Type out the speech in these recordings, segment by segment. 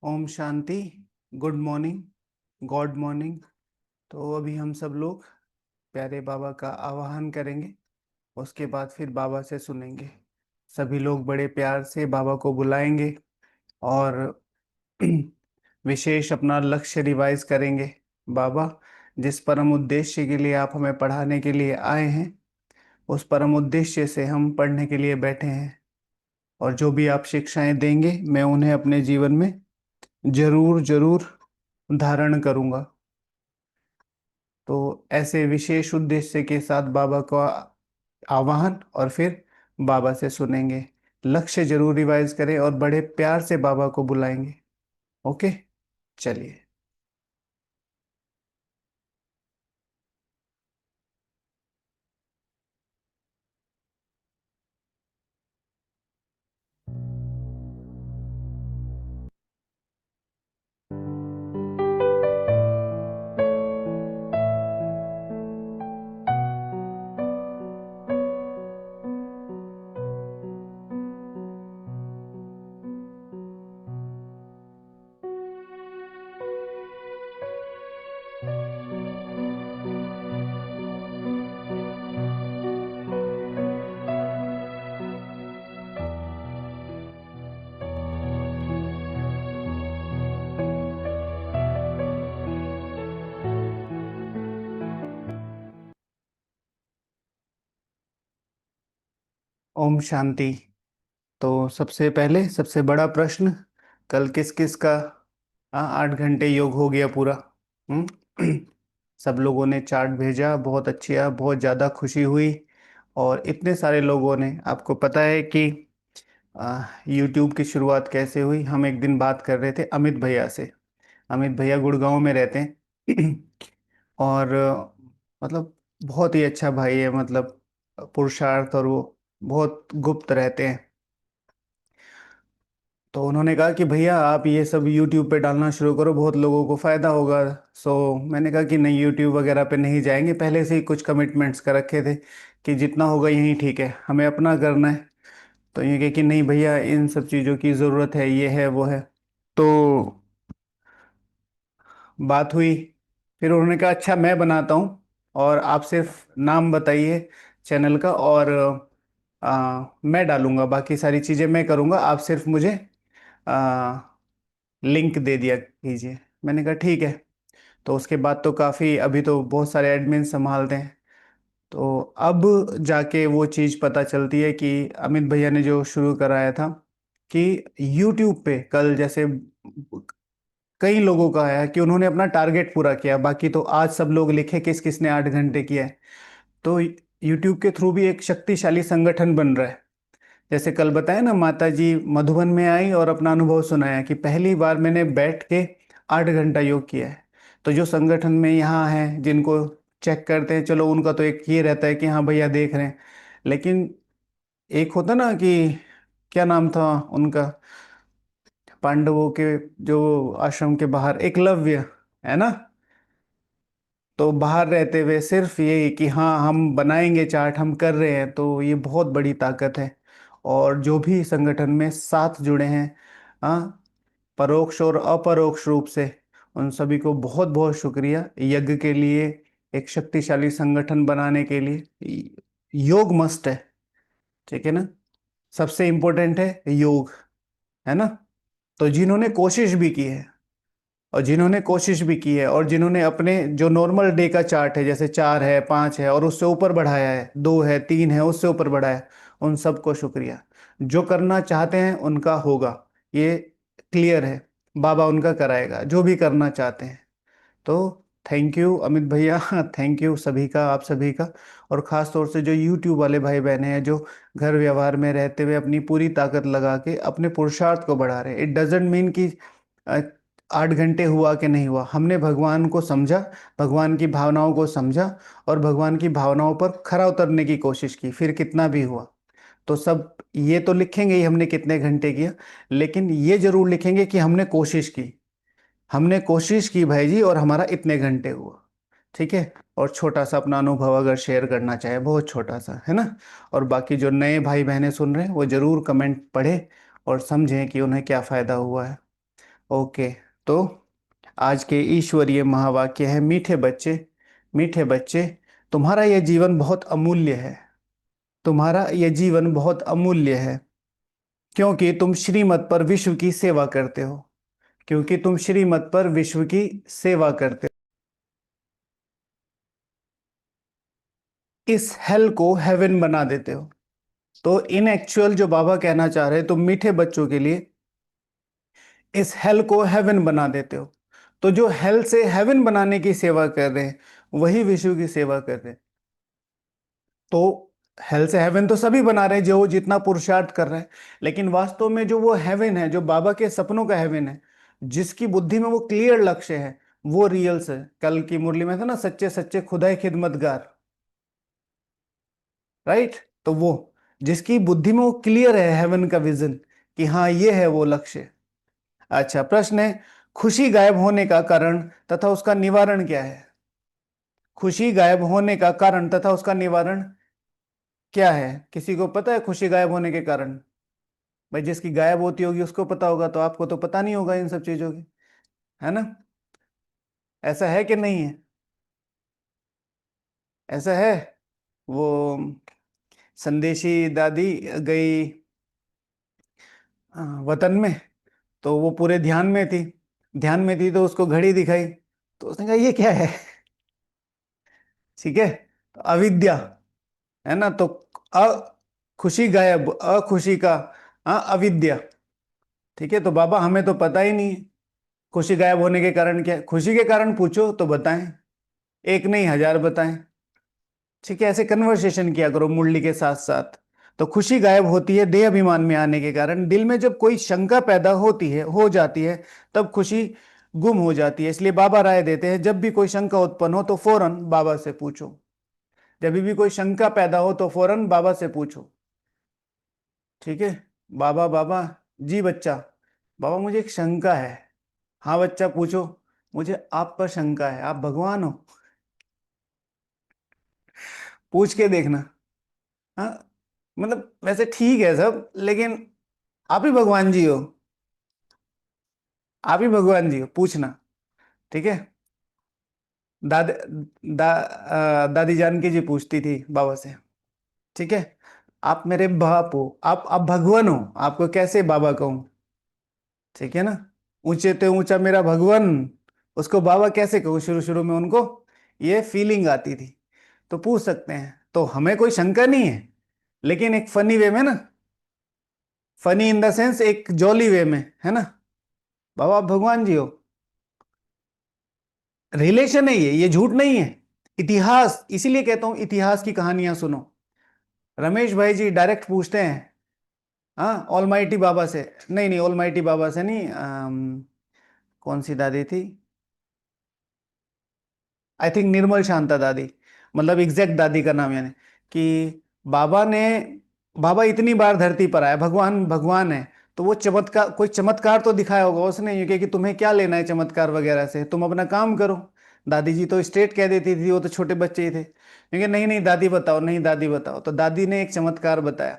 ओम शांति। Good morning. God morning. तो अभी हम सब लोग प्यारे बाबा का आवाहन करेंगे। उसके बाद फिर बाबा से सुनेंगे। सभी लोग बड़े प्यार से बाबा को बुलाएंगे और विशेष अपना लक्ष्य रिवाइज करेंगे। बाबा, जिस परम उद्देश्य के लिए आप हमें पढ़ाने के लिए आए हैं, उस परम उद्देश्य से हम पढ़ने के लिए बैठे हैं। और जो भी आप शिक्षाएं देंगे, मैं उन्हें अपने जीवन में जरूर जरूर धारण करूंगा। तो ऐसे विशेष उद्देश्य के साथ बाबा का आवाहन और फिर बाबा से सुनेंगे। लक्ष्य जरूर रिवाइज करें और बड़े प्यार से बाबा को बुलाएंगे। ओके, चलिए। ओम शांति। तो सबसे पहले सबसे बड़ा प्रश्न, कल किस किस का 8 घंटे योग हो गया पूरा? हम्म। सब लोगों ने चार्ट भेजा, बहुत अच्छा, बहुत ज़्यादा खुशी हुई। और इतने सारे लोगों ने, आपको पता है कि यूट्यूब की शुरुआत कैसे हुई? हम एक दिन बात कर रहे थे अमित भैया से। अमित भैया गुड़गांव में रहते हैं। और मतलब बहुत ही अच्छा भाई है, मतलब पुरुषार्थ, और वो बहुत गुप्त रहते हैं। तो उन्होंने कहा कि भैया आप ये सब यूट्यूब पे डालना शुरू करो, बहुत लोगों को फ़ायदा होगा। सो मैंने कहा कि नहीं, यूट्यूब वगैरह पे नहीं जाएंगे। पहले से ही कुछ कमिटमेंट्स कर रखे थे कि जितना होगा यहीं ठीक है, हमें अपना करना है। तो ये कहे कि नहीं भैया, इन सब चीज़ों की ज़रूरत है, ये है वो है। तो बात हुई। फिर उन्होंने कहा अच्छा मैं बनाता हूँ, और आप सिर्फ नाम बताइए चैनल का, और मैं डालूंगा, बाकी सारी चीज़ें मैं करूँगा, आप सिर्फ मुझे लिंक दे दिया कीजिए। मैंने कहा ठीक है। तो उसके बाद तो काफ़ी, अभी तो बहुत सारे एडमिन संभालते हैं। तो अब जाके वो चीज़ पता चलती है कि अमित भैया ने जो शुरू कराया था कि यूट्यूब पे कल जैसे कई लोगों का है कि उन्होंने अपना टारगेट पूरा किया। बाकी तो आज सब लोग लिखे किस किसने 8 घंटे किया है। तो यूट्यूब के थ्रू भी एक शक्तिशाली संगठन बन रहा है। जैसे कल बताया ना, माता जी मधुबन में आई और अपना अनुभव सुनाया कि पहली बार मैंने बैठ के 8 घंटा योग किया है। तो जो संगठन में यहाँ हैं, जिनको चेक करते हैं, चलो उनका तो एक ये रहता है कि हाँ भैया देख रहे हैं। लेकिन एक होता ना कि क्या नाम था उनका, पांडवों के जो आश्रम के बाहर एकलव्य, है ना? तो बाहर रहते हुए सिर्फ ये कि हाँ हम बनाएंगे चार्ट, हम कर रहे हैं, तो ये बहुत बड़ी ताकत है। और जो भी संगठन में साथ जुड़े हैं, हाँ, परोक्ष और अपरोक्ष रूप से, उन सभी को बहुत बहुत शुक्रिया। यज्ञ के लिए, एक शक्तिशाली संगठन बनाने के लिए योग मस्ट है। ठीक है ना? सबसे इम्पोर्टेंट है योग, है ना? तो जिन्होंने कोशिश भी की है, और जिन्होंने अपने जो नॉर्मल डे का चार्ट है, जैसे 4 है, 5 है, और उससे ऊपर बढ़ाया है, 2 है, 3 है, उससे ऊपर बढ़ाया है, उन सबको शुक्रिया। जो करना चाहते हैं उनका होगा, ये क्लियर है। बाबा उनका कराएगा जो भी करना चाहते हैं। तो थैंक यू अमित भैया। थैंक यू सभी का, आप सभी का। और ख़ास तौर से जो यूट्यूब वाले भाई बहन हैं, जो घर व्यवहार में रहते हुए अपनी पूरी ताकत लगा के अपने पुरुषार्थ को बढ़ा रहे हैं। इट डजेंट मीन कि अ, 8 घंटे हुआ कि नहीं हुआ, हमने भगवान को समझा, भगवान की भावनाओं को समझा, और भगवान की भावनाओं पर खरा उतरने की कोशिश की, फिर कितना भी हुआ। तो सब ये तो लिखेंगे ही हमने कितने घंटे किया, लेकिन ये जरूर लिखेंगे कि हमने कोशिश की, हमने कोशिश की भाई जी, और हमारा इतने घंटे हुआ। ठीक है? और छोटा सा अपना अनुभव अगर शेयर करना चाहे, बहुत छोटा सा, है ना? और बाकी जो नए भाई बहनें सुन रहे हैं, वो जरूर कमेंट पढ़े और समझें कि उन्हें क्या फ़ायदा हुआ है। ओके। तो आज के ईश्वरीय महावाक्य है, मीठे बच्चे, मीठे बच्चे, तुम्हारा यह जीवन बहुत अमूल्य है। तुम्हारा यह जीवन बहुत अमूल्य है, क्योंकि तुम श्रीमत पर विश्व की सेवा करते हो। क्योंकि तुम श्रीमत पर विश्व की सेवा करते हो, इस हेल को हेवन बना देते हो। तो इन एक्चुअल जो बाबा कहना चाह रहे हैं, तुम मीठे बच्चों के लिए इस हेल को हेवन बना देते हो। तो जो हेल से हेवन बनाने की सेवा कर रहे हैं, वही विश्व की सेवा कर रहे हैं। तो हेल से हेवन तो सभी बना रहे हैं जो जितना पुरुषार्थ कर रहे हैं, लेकिन वास्तव में जो वो हेवन है, जो बाबा के सपनों का हेवन है, जिसकी बुद्धि में वो क्लियर लक्ष्य है, वो रियल से, कल की मुरली में था ना, सच्चे सच्चे खुदाई खिदमतगार, राइट। तो वो जिसकी बुद्धि में वो क्लियर है हेवन का विजन, कि हाँ ये है वो लक्ष्य। अच्छा, प्रश्न है, खुशी गायब होने का कारण तथा उसका निवारण क्या है? खुशी गायब होने का कारण तथा उसका निवारण क्या है? किसी को पता है खुशी गायब होने के कारण? भाई जिसकी गायब होती होगी उसको पता होगा, तो आपको तो पता नहीं होगा इन सब चीजों की, है ना? ऐसा है कि नहीं है? ऐसा है। वो संदेशी दादी गई वतन में, तो वो पूरे ध्यान में थी। ध्यान में थी तो उसको घड़ी दिखाई, तो उसने कहा ये क्या है? ठीक है, तो अविद्या, है ना? तो अ खुशी गायब, अखुशी का अविद्या। ठीक है, तो बाबा हमें तो पता ही नहीं है खुशी गायब होने के कारण क्या है। खुशी के कारण पूछो तो बताएं, एक नहीं हजार बताएं। ठीक है, ऐसे कन्वर्सेशन किया करो मुरली के साथ साथ। तो खुशी गायब होती है देह अभिमान में आने के कारण। दिल में जब कोई शंका पैदा होती है, हो जाती है, तब खुशी गुम हो जाती है। इसलिए बाबा राय देते हैं, जब भी कोई शंका उत्पन्न हो तो फौरन बाबा से पूछो। जब भी कोई शंका पैदा हो तो फौरन बाबा से पूछो। ठीक है, बाबा बाबा, जी बच्चा, बाबा मुझे एक शंका है। हाँ बच्चा पूछो, मुझे आप पर शंका है, आप भगवान हो? पूछ के देखना। हाँ, मतलब वैसे ठीक है सब, लेकिन आप ही भगवान जी हो। आप ही भगवान जी हो, पूछना। ठीक है। दाद दादी जानकी जी पूछती थी बाबा से। ठीक है, आप मेरे बाप हो, आप भगवान हो, आपको कैसे बाबा कहूं? ठीक है ना? ऊंचे ते ऊंचा मेरा भगवान, उसको बाबा कैसे कहूँ? शुरू शुरू में उनको ये फीलिंग आती थी। तो पूछ सकते हैं, तो हमें कोई शंका नहीं है, लेकिन एक फनी वे में ना, फनी इन द सेंस एक जॉली वे में, है ना? बाबा आप भगवान जी हो, रिलेशन है ये झूठ नहीं है। इतिहास, इसीलिए कहता हूं इतिहास की कहानियां सुनो। रमेश भाई जी डायरेक्ट पूछते हैं, हाँ ऑलमाइटी बाबा से, नहीं नहीं ऑलमाइटी बाबा से नहीं, कौन सी दादी थी, आई थिंक निर्मल शांता दादी, मतलब एग्जैक्ट दादी का नाम यानी, कि बाबा ने, बाबा इतनी बार धरती पर आया, भगवान भगवान है, तो वो चमत्कार, कोई चमत्कार तो दिखाया होगा उसने, ये कि तुम्हें क्या लेना है चमत्कार वगैरह से, तुम अपना काम करो। दादी जी तो स्ट्रेट कह देती थी, वो तो छोटे बच्चे ही थे, क्योंकि नहीं नहीं दादी बताओ, नहीं दादी बताओ, तो दादी ने एक चमत्कार बताया।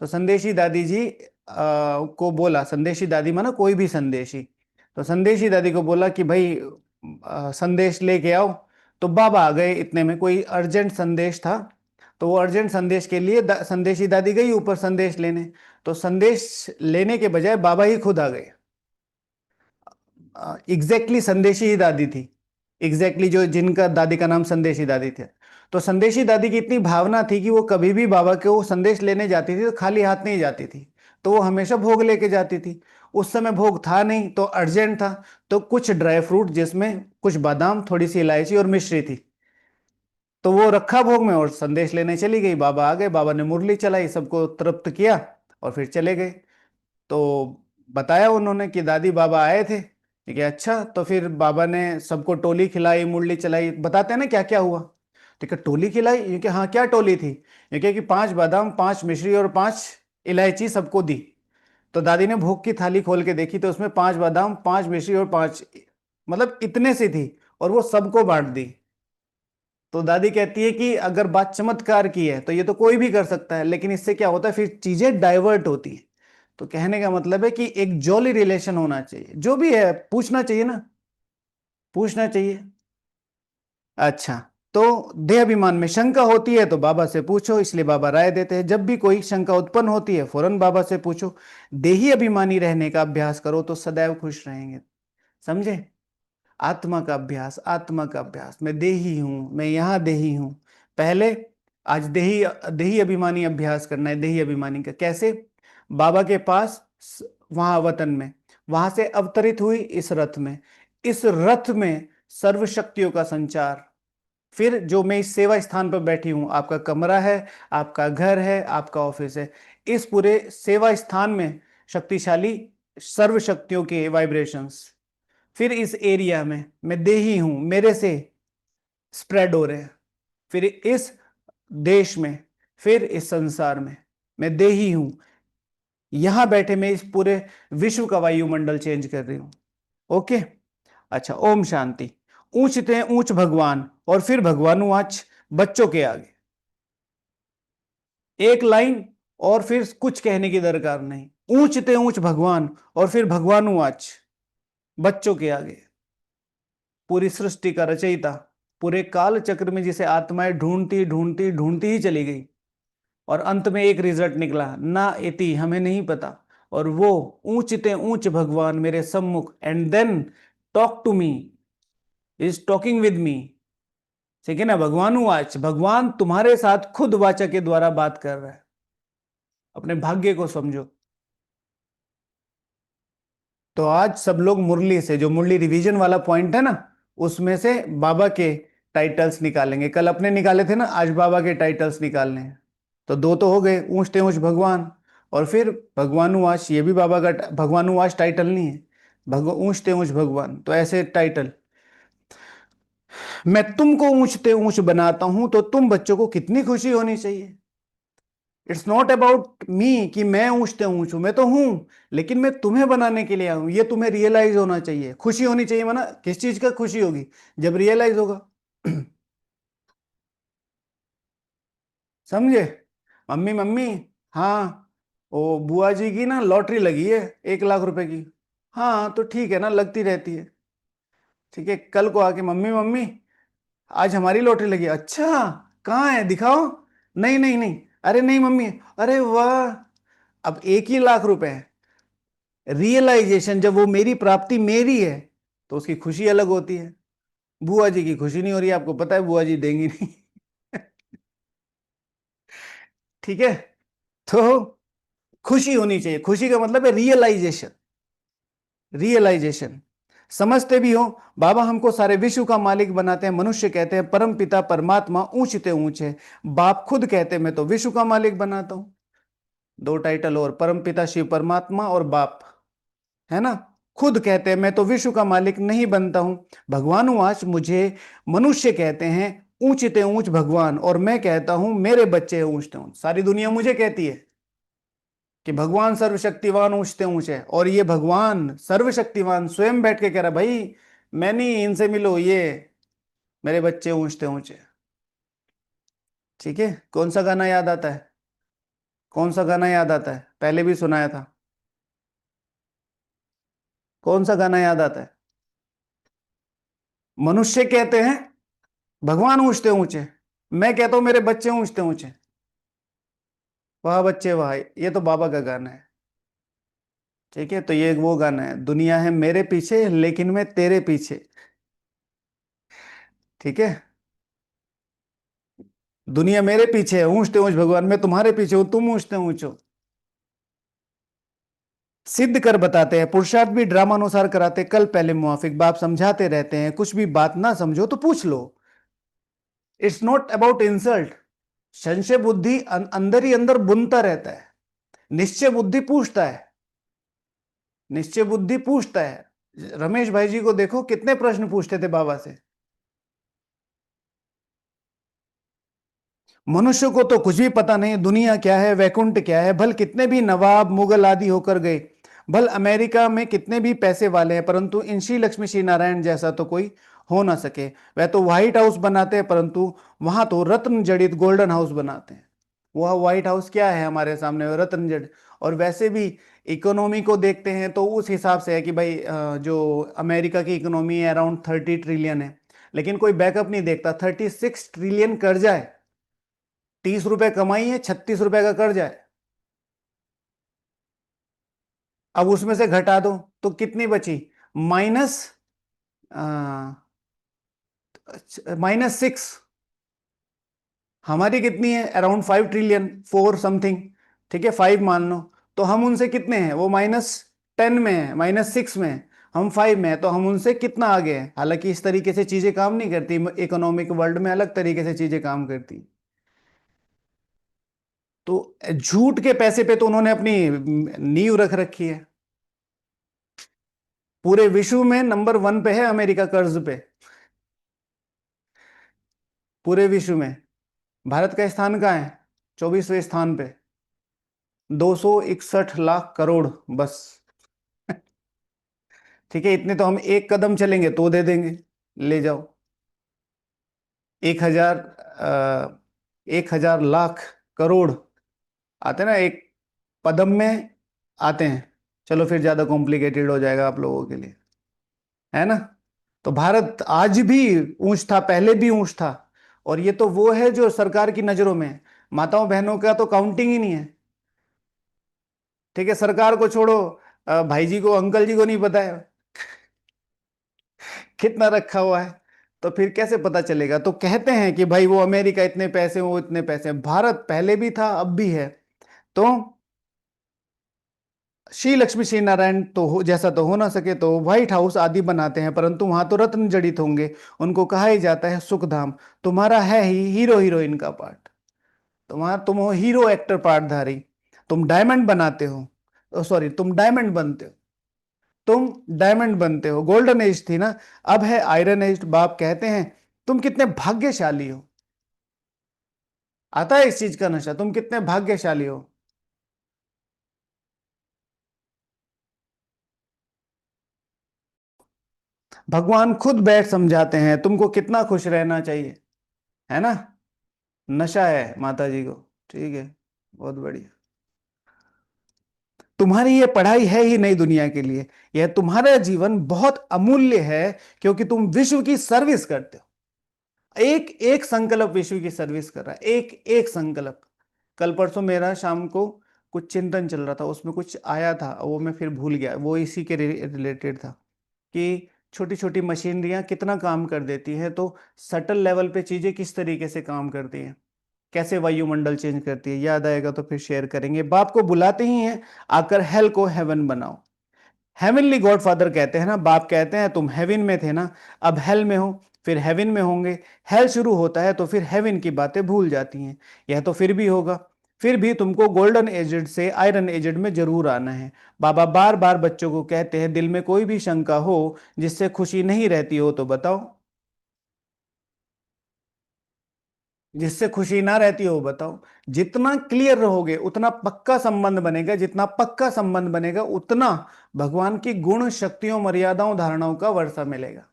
तो संदेशी दादी जी को बोला, संदेशी दादी माना कोई भी संदेशी, तो संदेशी दादी को बोला कि भाई संदेश लेके आओ। तो बाबा आ गए, इतने में कोई अर्जेंट संदेश था, तो वो अर्जेंट संदेश के लिए संदेशी दादी गई ऊपर संदेश लेने। तो संदेश लेने के बजाय बाबा ही खुद आ गए। एग्जैक्टली संदेशी ही दादी थी, एग्जैक्टली जो जिनका दादी का नाम संदेशी दादी थे। तो संदेशी दादी की इतनी भावना थी कि वो कभी भी बाबा के वो संदेश लेने जाती थी तो खाली हाथ नहीं जाती थी, तो वो हमेशा भोग लेके जाती थी। उस समय भोग था नहीं तो अर्जेंट था, तो कुछ ड्राई फ्रूट जिसमें कुछ बादाम, थोड़ी सी इलायची और मिश्री थी, तो वो रखा भोग में और संदेश लेने चली गई। बाबा आ गए, बाबा ने मुरली चलाई, सबको तृप्त किया और फिर चले गए। तो बताया उन्होंने कि दादी बाबा आए थे। ठीक है, अच्छा, तो फिर बाबा ने सबको टोली खिलाई, मुरली चलाई, बताते हैं ना क्या क्या हुआ। ठीक है, टोली खिलाई, ये कि हाँ क्या टोली थी, ये कि 5 बादाम, 5 मिश्री और 5 इलायची सबको दी। तो दादी ने भोग की थाली खोल के देखी, तो उसमें 5 बादाम, 5 मिश्री और 5, मतलब इतने सी थी, और वो सबको बांट दी। तो दादी कहती है कि अगर बात चमत्कार की है तो ये तो कोई भी कर सकता है, लेकिन इससे क्या होता है, फिर चीजें डाइवर्ट होती है। तो कहने का मतलब है कि एक जॉली रिलेशन होना चाहिए, जो भी है पूछना चाहिए ना, पूछना चाहिए। अच्छा, तो देह अभिमान में शंका होती है तो बाबा से पूछो, इसलिए बाबा राय देते हैं जब भी कोई शंका उत्पन्न होती है फौरन बाबा से पूछो। देही अभिमानी रहने का अभ्यास करो तो सदैव खुश रहेंगे। समझे? आत्मा का अभ्यास, आत्मा का अभ्यास, मैं देही हूं, मैं यहां देही हूं। पहले आज देही देही अभिमानी अभ्यास करना है। देही अभिमानी का कैसे? बाबा के पास वहां वतन में, वहां से अवतरित हुई इस रथ में, इस रथ में सर्व शक्तियों का संचार। फिर जो मैं इस सेवा स्थान पर बैठी हूं, आपका कमरा है, आपका घर है, आपका ऑफिस है, इस पूरे सेवा स्थान में शक्तिशाली सर्व शक्तियों के वाइब्रेशंस। फिर इस एरिया में मैं देही हूं, मेरे से स्प्रेड हो रहे हैं। फिर इस देश में, फिर इस संसार में मैं देही हूं। यहां बैठे मैं इस पूरे विश्व का वायुमंडल चेंज कर रही हूं। ओके। अच्छा, ओम शांति। ऊंचते ऊंच भगवान, और फिर भगवानुवाच बच्चों के आगे। एक लाइन, और फिर कुछ कहने की दरकार नहीं। ऊंचते ऊंच भगवान, और फिर भगवानुवाच बच्चों के आगे। पूरी सृष्टि का रचयिता, पूरे काल चक्र में जिसे आत्माएं ढूंढती ढूंढती ढूंढती ही चली गई, और अंत में एक रिजल्ट निकला ना इति, हमें नहीं पता। और वो ऊंचते ऊंच भगवान मेरे सम्मुख, and then talk to me, is talking with me. ठीक है ना? भगवान वाच, भगवान तुम्हारे साथ खुद वाचा के द्वारा बात कर रहा है। अपने भाग्य को समझो। तो आज सब लोग मुरली से, जो मुरली रिवीजन वाला पॉइंट है ना, उसमें से बाबा के टाइटल्स निकालेंगे। कल अपने निकाले थे ना, आज बाबा के टाइटल्स निकालने हैं। तो दो तो हो गए, ऊंचते ऊंच भगवान, और फिर भगवानुवास। ये भी बाबा का भगवानुवास टाइटल नहीं है, ऊंचते ऊंच भगवान। तो ऐसे टाइटल, मैं तुमको ऊंचते ऊंच बनाता हूं तो तुम बच्चों को कितनी खुशी होनी चाहिए। इट्स नॉट अबाउट मी कि मैं ऊंचते ऊंच हूं, मैं तो हूं, लेकिन मैं तुम्हें बनाने के लिए आया हूं। ये तुम्हें रियलाइज होना चाहिए। खुशी होनी चाहिए, माना किस चीज का खुशी होगी? जब रियलाइज होगा। समझे? मम्मी मम्मी, हाँ, ओ बुआ जी की ना लॉटरी लगी है 1 लाख रुपए की। हाँ तो ठीक है ना, लगती रहती है। ठीक है, कल को आके मम्मी मम्मी, आज हमारी लॉटरी लगी। अच्छा, कहाँ है, दिखाओ। नहीं नहीं नहीं, अरे नहीं मम्मी, अरे वाह, अब 1 ही लाख रुपए है। रियलाइजेशन, जब वो मेरी प्राप्ति मेरी है तो उसकी खुशी अलग होती है। बुआ जी की खुशी नहीं हो रही है, आपको पता है बुआ जी देंगी नहीं। ठीक है, तो खुशी होनी चाहिए। खुशी का मतलब है रियलाइजेशन। रियलाइजेशन, समझते भी हो। बाबा हमको सारे विश्व का मालिक बनाते हैं। मनुष्य कहते हैं परम पिता परमात्मा ऊंचते ऊंचे। बाप खुद कहते हैं मैं तो विश्व का मालिक बनाता हूं। दो टाइटल और, परम पिता शिव परमात्मा और बाप, है ना? खुद कहते हैं मैं तो विश्व का मालिक नहीं बनता हूं। भगवानुवाच, मुझे मनुष्य कहते हैं ऊंचते ऊंच भगवान, और मैं कहता हूं मेरे बच्चे हैं ऊंचते ऊंच। सारी दुनिया मुझे कहती है कि भगवान सर्वशक्तिवान ऊंचते ऊंचे, और ये भगवान सर्वशक्तिवान स्वयं बैठ के कह रहा भाई मैं नहीं, इनसे मिलो, ये मेरे बच्चे ऊंचते ऊंचे। ठीक है, कौन सा गाना याद आता है? कौन सा गाना याद आता है? पहले भी सुनाया था। कौन सा गाना याद आता है? मनुष्य कहते हैं भगवान ऊंचते ऊंचे, मैं कहता हूं मेरे बच्चे ऊंचते ऊंचे। वाह बच्चे वाह, ये तो बाबा का गाना है। ठीक है, तो ये वो गाना है, दुनिया है मेरे पीछे लेकिन मैं तेरे पीछे। ठीक है, दुनिया मेरे पीछे है ऊंचते ऊंच भगवान, मैं तुम्हारे पीछे हूं, तुम ऊंचते ऊंच हो। सिद्ध कर बताते हैं, पुरुषार्थ भी ड्रामानुसार कराते, कल पहले मुआफिक बाप समझाते रहते हैं। कुछ भी बात ना समझो तो पूछ लो। It's not about insult. संशय बुद्धि अंदर ही अंदर बुनता रहता है। निश्चय बुद्धि पूछता है, निश्चय बुद्धि पूछता है। रमेश भाई जी को देखो, कितने प्रश्न पूछते थे बाबा से। मनुष्य को तो कुछ भी पता नहीं, दुनिया क्या है, वैकुंठ क्या है। भल कितने भी नवाब मुगल आदि होकर गए, भल अमेरिका में कितने भी पैसे वाले हैं, परंतु इन श्री लक्ष्मी श्री नारायण जैसा तो कोई हो ना सके। वह तो व्हाइट हाउस बनाते हैं, परंतु वहां तो रत्न जड़ित गोल्डन हाउस बनाते हैं। वह व्हाइट हाउस क्या है हमारे सामने, रत्न जड़ित। और वैसे भी इकोनॉमी को देखते हैं तो उस हिसाब से है कि भाई जो अमेरिका की इकोनॉमी है अराउंड 30 ट्रिलियन है। लेकिन कोई बैकअप नहीं देखता, 36 ट्रिलियन कर्जा है, 30 रुपए कमाई है, 36 रुपए का कर्जा है। अब उसमें से घटा दो तो कितनी बची? माइनस -6। हमारी कितनी है? Around 5 trillion, 4 something. ठीक है, 5 मान लो। तो हम उनसे कितने हैं? वो -10 में है, -6 में है। हम 5 में है, तो हम उनसे कितना आगे हैं? हालांकि इस तरीके से चीजें काम नहीं करती, इकोनॉमिक वर्ल्ड में अलग तरीके से चीजें काम करती। तो झूठ के पैसे पे तो उन्होंने अपनी नींव रख रखी है। पूरे विश्व में नंबर 1 पे है अमेरिका कर्ज पे, पूरे विश्व में। भारत का स्थान कहाँ है? 24वें स्थान पे, 261 लाख करोड़ बस। ठीक है, इतने तो हम एक कदम चलेंगे तो दे देंगे। ले जाओ। 1,000, 1,000 लाख करोड़ आते ना एक कदम में, आते हैं। चलो फिर ज्यादा कॉम्प्लिकेटेड हो जाएगा आप लोगों के लिए, है ना। तो भारत आज भी ऊंच था, पहले भी ऊंच था। और ये तो वो है जो सरकार की नजरों में है। माताओं बहनों का तो काउंटिंग ही नहीं है। ठीक है, सरकार को छोड़ो, भाई जी को, अंकल जी को नहीं पता है कितना रखा हुआ है। तो फिर कैसे पता चलेगा? तो कहते हैं कि भाई वो अमेरिका इतने पैसे, वो इतने पैसे। भारत पहले भी था, अब भी है। तो श्री लक्ष्मी श्री नारायण तो हो जैसा तो हो ना सके तो व्हाइट हाउस आदि बनाते हैं, परंतु वहां तो रत्न जड़ित होंगे। उनको कहा ही जाता है सुख धाम। तुम्हारा है ही हीरो हीरोइन का पार्ट। तुम्हारा, तुम हो हीरो एक्टर पार्टधारी। तुम डायमंड बनाते हो, सॉरी, तुम डायमंड बनते हो। तुम डायमंड बनते हो। गोल्डन एज थी ना, अब है आयरन एज। बाप कहते हैं तुम कितने भाग्यशाली हो। आता है इस चीज का नशा, तुम कितने भाग्यशाली हो। भगवान खुद बैठ समझाते हैं तुमको कितना खुश रहना चाहिए, है ना। नशा है माता जी को। ठीक है, बहुत बढ़िया। तुम्हारी ये पढ़ाई है ही नई दुनिया के लिए। यह तुम्हारा जीवन बहुत अमूल्य है, क्योंकि तुम विश्व की सर्विस करते हो। एक एक संकल्प विश्व की सर्विस कर रहा है, एक एक संकल्प। कल परसों मेरा शाम को कुछ चिंतन चल रहा था, उसमें कुछ आया था, वो मैं फिर भूल गया, वो इसी के रिलेटेड था कि छोटी छोटी मशीनरियां कितना काम कर देती हैं। तो सटल लेवल पे चीजें किस तरीके से काम करती हैं, कैसे वायुमंडल चेंज करती है। याद आएगा तो फिर शेयर करेंगे। बाप को बुलाते ही हैं, आकर हेल को हेवन बनाओ। हेवनली गॉडफादर कहते हैं ना, बाप कहते हैं तुम हेवन में थे ना, अब हेल में हो, फिर हेवन में होंगे। हेल शुरू होता है तो फिर हेवन की बातें भूल जाती हैं। यह तो फिर भी होगा। फिर भी तुमको गोल्डन एजड से आयरन एजड में जरूर आना है। बाबा बार बार बच्चों को कहते हैं, दिल में कोई भी शंका हो जिससे खुशी नहीं रहती हो तो बताओ। जिससे खुशी ना रहती हो बताओ। जितना क्लियर रहोगे उतना पक्का संबंध बनेगा, जितना पक्का संबंध बनेगा उतना भगवान की गुण शक्तियों मर्यादाओं धारणाओं का वर्षा मिलेगा।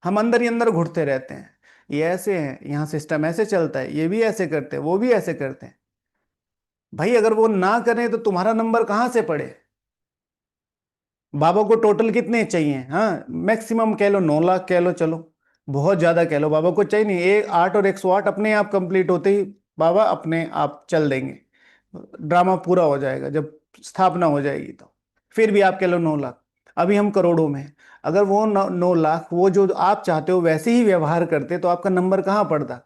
हम अंदर ही अंदर घुटते रहते हैं। ये ऐसे है, यहाँ सिस्टम ऐसे चलता है, ये भी ऐसे करते हैं, वो भी ऐसे करते हैं। भाई अगर वो ना करें तो तुम्हारा नंबर कहाँ से पड़े? बाबा को टोटल कितने चाहिए? हाँ, मैक्सिमम कह लो 9 लाख कह लो, चलो बहुत ज्यादा कह लो। बाबा को चाहिए नहीं, 8 और 108 अपने आप कंप्लीट होते ही बाबा अपने आप चल देंगे। ड्रामा पूरा हो जाएगा जब स्थापना हो जाएगी तो। फिर भी आप कह लो 9 लाख। अभी हम करोड़ों में हैं। अगर वो 9 लाख वो जो आप चाहते हो वैसे ही व्यवहार करते तो आपका नंबर कहाँ पड़ता?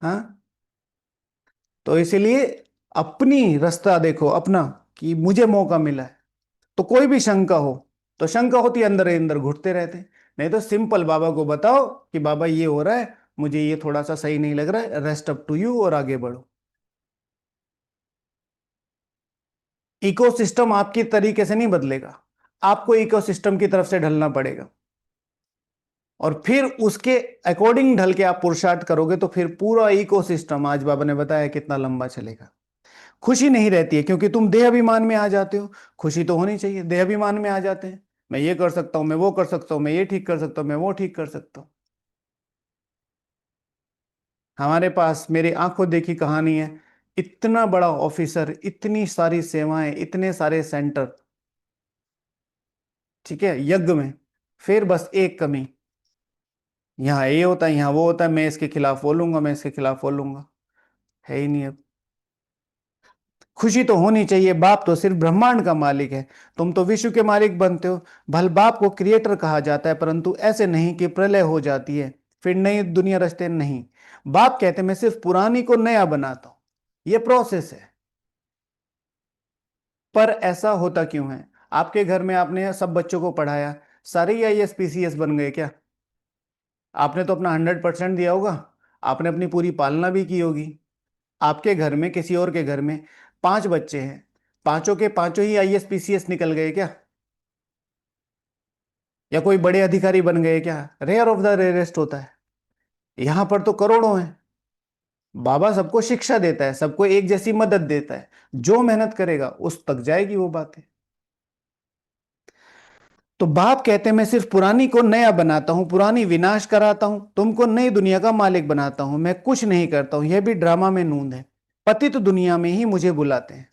हाँ। तो इसीलिए अपनी रास्ता देखो अपना, कि मुझे मौका मिला है। तो कोई भी शंका हो, तो शंका होती है, अंदर ही अंदर घुटते रहते हैं। नहीं तो सिंपल बाबा को बताओ कि बाबा ये हो रहा है, मुझे ये थोड़ा सा सही नहीं लग रहा है, रेस्ट अप टू यू, और आगे बढ़ो। इकोसिस्टम आपकी तरीके से नहीं बदलेगा, आपको इकोसिस्टम की तरफ से ढलना पड़ेगा। और फिर उसके अकॉर्डिंग ढल के आप पुरुषार्थ करोगे तो फिर पूरा इकोसिस्टम, आज बाबा ने बताया, कितना लंबा चलेगा। खुशी नहीं रहती है क्योंकि तुम देह अभिमान में आ जाते हो। खुशी तो होनी चाहिए, देह अभिमान में आ जाते हैं। मैं ये कर सकता हूं, मैं वो कर सकता हूं, मैं ये ठीक कर सकता हूं, मैं वो ठीक कर सकता हूं। हमारे पास मेरी आंखों देखी कहानी है इतना बड़ा ऑफिसर, इतनी सारी सेवाएं, इतने सारे सेंटर, ठीक है, यज्ञ में। फिर बस एक कमी, यहाँ ये होता है, यहाँ वो होता है, मैं इसके खिलाफ बोलूंगा, मैं इसके खिलाफ बोलूंगा। है ही नहीं अब। खुशी तो होनी चाहिए, बाप तो सिर्फ ब्रह्मांड का मालिक है, तुम तो विश्व के मालिक बनते हो। भल बाप को क्रिएटर कहा जाता है, परंतु ऐसे नहीं कि प्रलय हो जाती है फिर नई दुनिया रचते नहीं। बाप कहते मैं सिर्फ पुरानी को नया बनाता हूं, ये प्रोसेस है। पर ऐसा होता क्यों है? आपके घर में आपने सब बच्चों को पढ़ाया, सारे ही आईएएस पीसीएस बन गए क्या? आपने तो अपना 100% दिया होगा, आपने अपनी पूरी पालना भी की होगी। आपके घर में, किसी और के घर में 5 बच्चे हैं, पांचों के पांचों ही आईएएस पीसीएस निकल गए क्या? या कोई बड़े अधिकारी बन गए क्या? रेयर ऑफ द रेयरेस्ट होता है। यहां पर तो करोड़ों हैं। बाबा सबको शिक्षा देता है, सबको एक जैसी मदद देता है, जो मेहनत करेगा उस तक जाएगी वो बातें। तो बाप कहते हैं मैं सिर्फ पुरानी को नया बनाता हूं, पुरानी विनाश कराता हूं, तुमको नई दुनिया का मालिक बनाता हूं, मैं कुछ नहीं करता हूं, यह भी ड्रामा में नूंद है। पतित दुनिया में ही मुझे बुलाते हैं,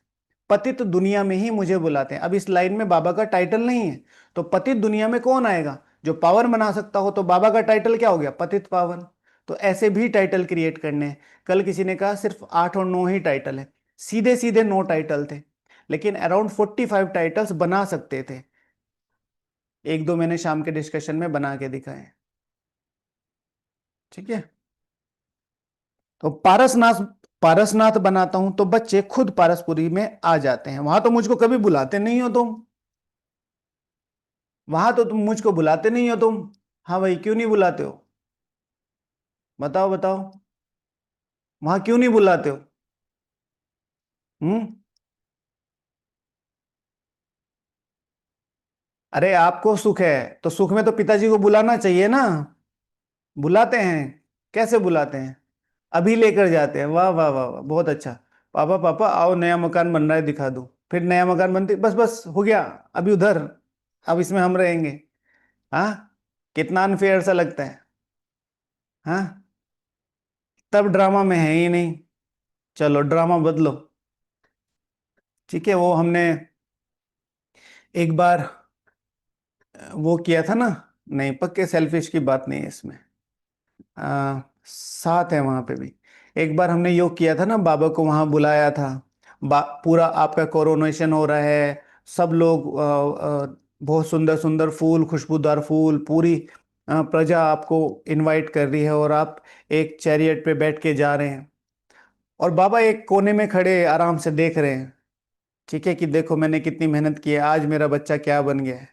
पतित दुनिया में ही मुझे बुलाते हैं। अब इस लाइन में बाबा का टाइटल नहीं है, तो पतित दुनिया में कौन आएगा? जो पावन बना सकता हो। तो बाबा का टाइटल क्या हो गया? पतित पावन। तो ऐसे भी टाइटल क्रिएट करने हैं। कल किसी ने कहा सिर्फ 8 और 9 ही टाइटल है, सीधे सीधे 9 टाइटल थे, लेकिन अराउंड 45 टाइटल्स बना सकते थे। एक दो मैंने शाम के डिस्कशन में बना के दिखाए। ठीक है। तो पारसनाथ, पारसनाथ बनाता हूं तो बच्चे खुद पारसपुरी में आ जाते हैं। वहां तो मुझको कभी बुलाते नहीं हो तुम, वहां तो तुम मुझको बुलाते नहीं हो तुम। हाँ भाई, क्यों नहीं बुलाते हो? बताओ बताओ, वहां क्यों नहीं बुलाते हो? हम्म। अरे आपको सुख है, तो सुख में तो पिताजी को बुलाना चाहिए ना। बुलाते हैं, कैसे बुलाते हैं? अभी लेकर जाते हैं, वाह वाह वाह वाह, बहुत अच्छा। पापा पापा आओ, नया मकान बन रहा है, दिखा दो। फिर नया मकान बनते, बस बस हो गया, अभी उधर, अब इसमें हम रहेंगे। हाँ, कितना अनफेयर सा लगता है। हाँ, तब ड्रामा में है ही नहीं। चलो ड्रामा बदलो। ठीक है, वो हमने एक बार वो किया था ना। नहीं, पक्के सेल्फिश की बात नहीं है इसमें। साथ है वहां पे भी। एक बार हमने योग किया था ना, बाबा को वहां बुलाया था। पूरा आपका कोरोनेशन हो रहा है, सब लोग बहुत सुंदर सुंदर फूल, खुशबूदार फूल, पूरी प्रजा आपको इनवाइट कर रही है, और आप एक चैरियट पे बैठ के जा रहे हैं, और बाबा एक कोने में खड़े आराम से देख रहे हैं। ठीक है, कि देखो मैंने कितनी मेहनत की है, आज मेरा बच्चा क्या बन गया है।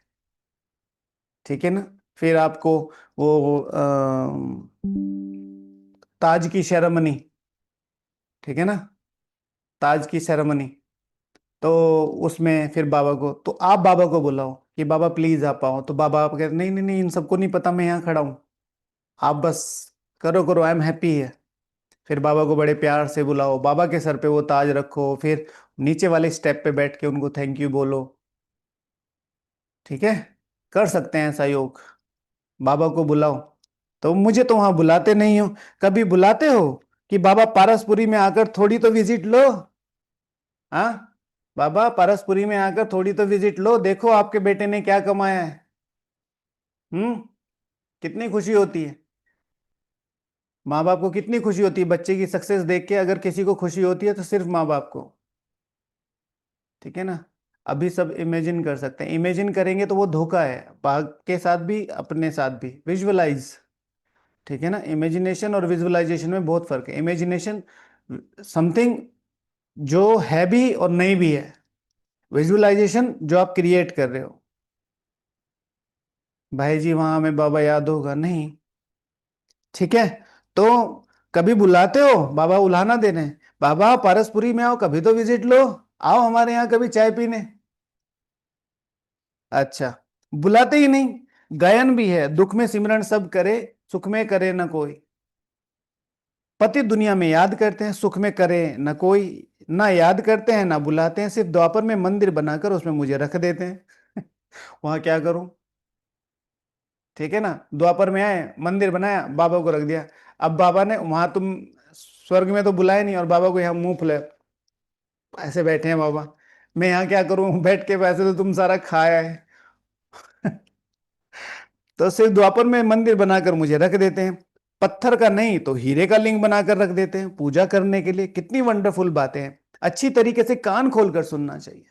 ठीक है ना। फिर आपको वो ताज की सेरेमनी, ठीक है ना, ताज की सेरेमनी। तो उसमें फिर बाबा को, तो आप बाबा को बुलाओ कि बाबा प्लीज आप आओ, तो बाबा आप कहते नहीं नहीं नहीं, इन सबको नहीं पता मैं यहाँ खड़ा हूँ, आप बस करो करो, आई एम हैप्पी है। फिर बाबा को बड़े प्यार से बुलाओ, बाबा के सर पे वो ताज रखो, फिर नीचे वाले स्टेप पे बैठ के उनको थैंक यू बोलो। ठीक है, कर सकते हैं ऐसा योग। बाबा को बुलाओ। तो मुझे तो वहां बुलाते नहीं हो, कभी बुलाते हो कि बाबा पारसपुरी में आकर थोड़ी तो विजिट लो? हाँ, बाबा पारसपुरी में आकर थोड़ी तो विजिट लो, देखो आपके बेटे ने क्या कमाया है। हम्म। कितनी खुशी होती है, माँ बाप को कितनी खुशी होती है बच्चे की सक्सेस देख के। अगर किसी को खुशी होती है तो सिर्फ माँ बाप को। ठीक है ना। अभी सब इमेजिन कर सकते हैं, इमेजिन करेंगे तो वो धोखा है, बाघ के साथ भी अपने साथ भी। विजुअलाइज, ठीक है ना, इमेजिनेशन और विजुअलाइजेशन में बहुत फर्क है। इमेजिनेशन समथिंग जो है भी और नहीं भी है, विजुअलाइजेशन जो आप क्रिएट कर रहे हो। भाई जी वहां हमें बाबा याद होगा नहीं? ठीक है। तो कभी बुलाते हो, बाबा उल्हाना दे रहे हैं, बाबा पारसपुरी में आओ, कभी तो विजिट लो, आओ हमारे यहाँ कभी चाय पीने। अच्छा, बुलाते ही नहीं। गायन भी है, दुख में सिमरन सब करे, सुख में करे न कोई। पति दुनिया में याद करते हैं, सुख में करे न कोई। ना याद करते हैं ना बुलाते हैं, सिर्फ द्वापर में मंदिर बनाकर उसमें मुझे रख देते हैं। वहां क्या करूं? ठीक है ना, द्वापर में आए, मंदिर बनाया, बाबा को रख दिया। अब बाबा ने वहां, तुम स्वर्ग में तो बुलाए नहीं, और बाबा को यहाँ मुंह फुले, ऐसे बैठे हैं बाबा, मैं यहाँ क्या करूं बैठ के, पैसे तो तुम सारा खाया है। तो सिर्फ द्वापर में मंदिर बनाकर मुझे रख देते हैं, पत्थर का नहीं तो हीरे का लिंग बनाकर रख देते हैं पूजा करने के लिए। कितनी वंडरफुल बातें हैं। अच्छी तरीके से कान खोलकर सुनना चाहिए।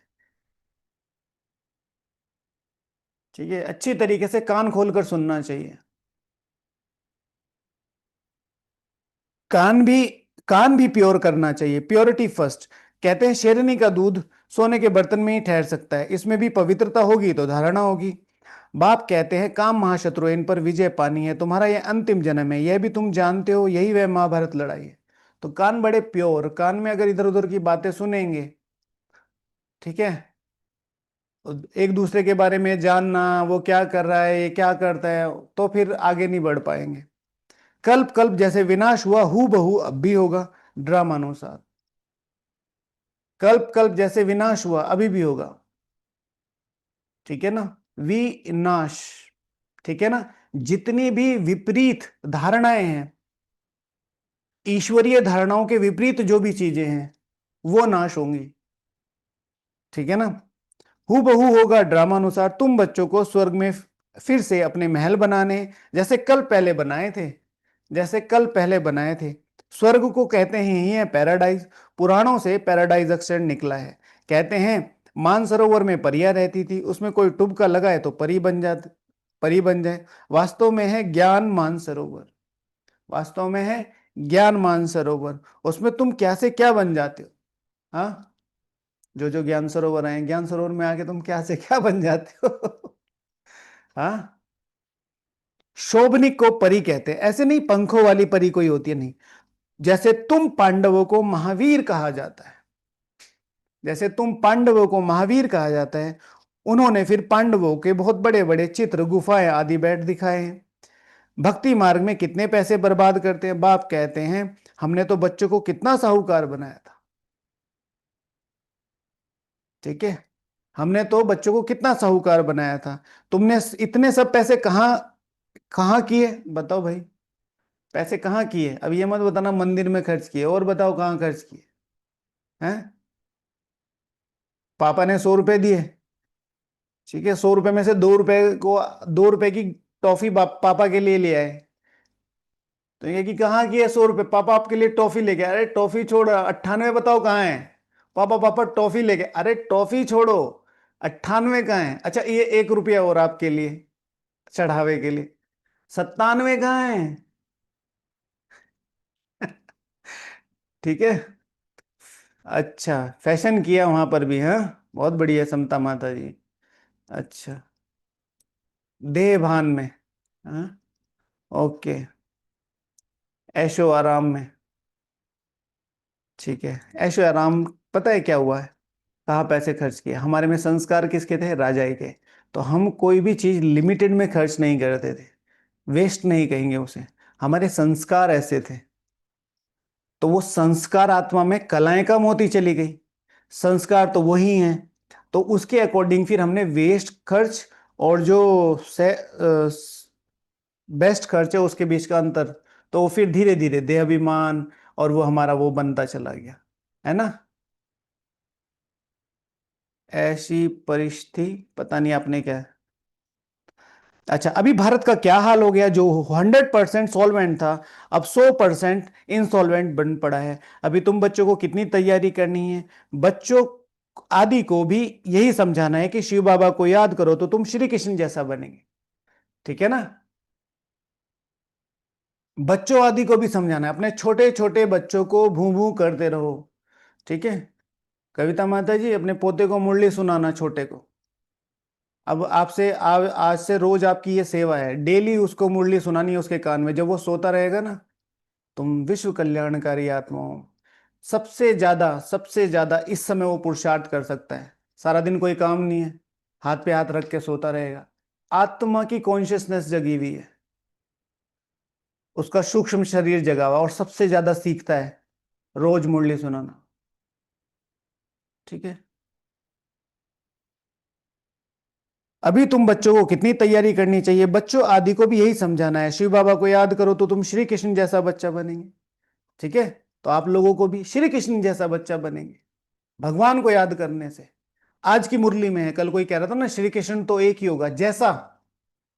ठीक है, अच्छी तरीके से कान खोलकर सुनना चाहिए। कान भी, कान भी प्योर करना चाहिए, प्योरिटी फर्स्ट। कहते हैं शेरनी का दूध सोने के बर्तन में ही ठहर सकता है, इसमें भी पवित्रता होगी तो धारणा होगी। बाप कहते हैं काम महाशत्रु है, इन पर विजय पानी है, तुम्हारा यह अंतिम जन्म है, यह भी तुम जानते हो, यही वह महाभारत लड़ाई है। तो कान बड़े प्योर, कान में अगर इधर उधर की बातें सुनेंगे, ठीक है, एक दूसरे के बारे में जानना, वो क्या कर रहा है, ये क्या करता है, तो फिर आगे नहीं बढ़ पाएंगे। कल्प कल्प जैसे विनाश हुआ हु बहू अब भी होगा, ड्रामानुसार। कल्प कल्प जैसे विनाश हुआ अभी भी होगा। ठीक है ना, विनाश। ठीक है ना, जितनी भी विपरीत धारणाएं हैं, ईश्वरीय धारणाओं के विपरीत जो भी चीजें हैं, वो नाश होंगी। ठीक है ना, हूबहू होगा ड्रामानुसार। तुम बच्चों को स्वर्ग में फिर से अपने महल बनाने, जैसे कल पहले बनाए थे, जैसे कल पहले बनाए थे। स्वर्ग को कहते हैं ही है पैराडाइज, पुराणों से पैराडाइज अक्षर निकला है। कहते हैं मानसरोवर में परियां रहती थी, उसमें कोई टुबका लगाए तो परी बन जाते, परी बन जाए। वास्तव में है ज्ञान मानसरोवर, वास्तव में है ज्ञान मानसरोवर। उसमें तुम क्या से क्या बन जाते हो। हाँ, जो जो ज्ञान सरोवर आए, ज्ञान सरोवर में आके तुम क्या से क्या बन जाते हो। हाँ, शोभनिक को परी कहते हैं, ऐसे नहीं पंखों वाली परी कोई होती है, नहीं। जैसे तुम पांडवों को महावीर कहा जाता है, जैसे तुम पांडवों को महावीर कहा जाता है, उन्होंने फिर पांडवों के बहुत बड़े बड़े चित्र, गुफाएं आदि बैठ दिखाए हैं। भक्ति मार्ग में कितने पैसे बर्बाद करते हैं। बाप कहते हैं हमने तो बच्चों को कितना साहूकार बनाया था। ठीक है, हमने तो बच्चों को कितना साहूकार बनाया था। तुमने इतने सब पैसे कहाँ कहाँ किए, बताओ भाई। पैसे कहाँ किए, अब ये मत बताना मंदिर में खर्च किए, और बताओ कहाँ खर्च किए हैं। पापा ने 100 रुपए दिए, ठीक है, 100 रुपए में से 2 रुपए को, 2 रुपए की टॉफी पापा के लिए ले आए। तो ये कि कहाँ किए 100 रुपए, पापा आपके लिए टॉफी लेके आए। अरे टॉफी छोड़, 98 बताओ कहाँ है। पापा पापा टॉफी लेके, अरे टॉफी छोड़ो, 98 कहाँ है। अच्छा ये 1 रुपया और आपके लिए चढ़ावे के लिए, 97 कहाँ है। ठीक है। अच्छा, फैशन किया वहां पर भी, हाँ। बहुत बढ़िया समता माता जी। अच्छा, देह भान में, हाँ। ओके, ऐशो आराम में। ठीक है, ऐशो आराम। पता है क्या हुआ है, कहाँ पैसे खर्च किए, हमारे में संस्कार किसके थे, राजाई के। तो हम कोई भी चीज लिमिटेड में खर्च नहीं करते थे, वेस्ट नहीं कहेंगे उसे। हमारे संस्कार ऐसे थे, तो वो संस्कार आत्मा में कलाएं कम होती चली गई। संस्कार तो वही हैं, तो उसके अकॉर्डिंग फिर हमने वेस्ट खर्च और जो से बेस्ट खर्च है उसके बीच का अंतर, तो वो फिर धीरे धीरे देहाभिमान और वो हमारा वो बनता चला गया, है ना। ऐसी परिस्थिति, पता नहीं आपने क्या। अच्छा, अभी भारत का क्या हाल हो गया, जो 100% सॉल्वेंट था अब 100% इंसॉल्वेंट बन पड़ा है। अभी तुम बच्चों को कितनी तैयारी करनी है, बच्चों आदि को भी यही समझाना है कि शिव बाबा को याद करो तो तुम श्री कृष्ण जैसा बनेंगे। ठीक है ना, बच्चों आदि को भी समझाना है, अपने छोटे छोटे बच्चों को भू भू करते रहो। ठीक है, कविता माता जी अपने पोते को मुरली सुनाना, छोटे को। अब आपसे आज से रोज आपकी ये सेवा है, डेली उसको मुरली सुनानी है उसके कान में, जब वो सोता रहेगा ना। तुम विश्व कल्याणकारी आत्मा हो। सबसे ज्यादा इस समय वो पुरुषार्थ कर सकता है। सारा दिन कोई काम नहीं है, हाथ पे हाथ रख के सोता रहेगा। आत्मा की कॉन्शियसनेस जगी हुई है, उसका सूक्ष्म शरीर जगा हुआ, और सबसे ज्यादा सीखता है रोज मुरली सुनाना। ठीक है, अभी तुम बच्चों को कितनी तैयारी करनी चाहिए, बच्चों आदि को भी यही समझाना है, शिव बाबा को याद करो तो तुम श्री कृष्ण जैसा बच्चा बनेंगे। ठीक है, तो आप लोगों को भी श्री कृष्ण जैसा बच्चा बनेंगे। भगवान को याद करने से। आज की मुरली में है, कल कोई कह रहा था ना श्री कृष्ण तो एक ही होगा, जैसा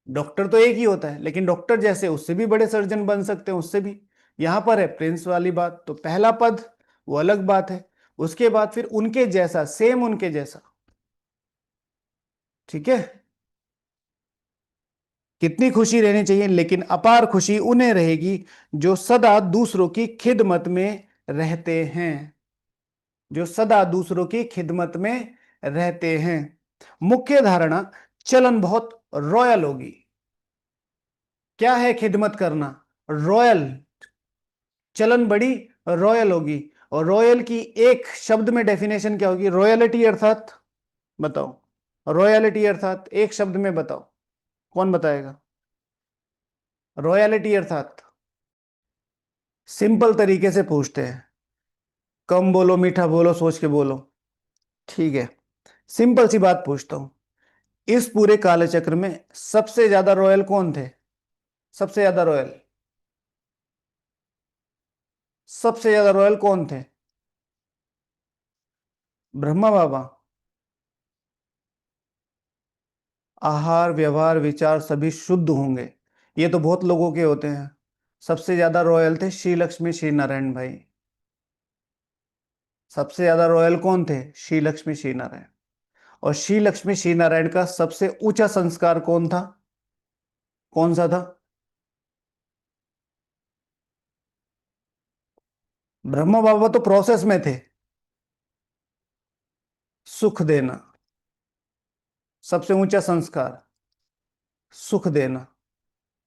डॉक्टर तो एक ही होता है, लेकिन डॉक्टर जैसे उससे भी बड़े सर्जन बन सकते हैं, उससे भी। यहां पर है प्रिंस वाली बात, तो पहला पद वो अलग बात है। उसके बाद फिर उनके जैसा, सेम उनके जैसा। ठीक है। कितनी खुशी रहनी चाहिए, लेकिन अपार खुशी उन्हें रहेगी जो सदा दूसरों की खिदमत में रहते हैं। जो सदा दूसरों की खिदमत में रहते हैं। मुख्य धारणा, चलन बहुत रॉयल होगी। क्या है खिदमत करना? रॉयल। चलन बड़ी रॉयल होगी। और रॉयल की एक शब्द में डेफिनेशन क्या होगी? रॉयलिटी अर्थात, बताओ रॉयलिटी अर्थात एक शब्द में बताओ। कौन बताएगा? रॉयलिटी अर्थात, सिंपल तरीके से पूछते हैं। कम बोलो, मीठा बोलो, सोच के बोलो। ठीक है, सिंपल सी बात पूछता हूं। इस पूरे कालचक्र में सबसे ज्यादा रॉयल कौन थे? सबसे ज्यादा रॉयल, सबसे ज्यादा रॉयल कौन थे? ब्रह्मा बाबा। आहार व्यवहार विचार सभी शुद्ध होंगे, ये तो बहुत लोगों के होते हैं। सबसे ज्यादा रॉयल थे श्री लक्ष्मी श्री नारायण भाई। सबसे ज्यादा रॉयल कौन थे? श्री लक्ष्मी श्री नारायण। और श्री लक्ष्मी श्री नारायण का सबसे ऊंचा संस्कार कौन था? कौन सा था? ब्रह्मा बाबा तो प्रोसेस में थे। सुख देना। सबसे ऊंचा संस्कार सुख देना।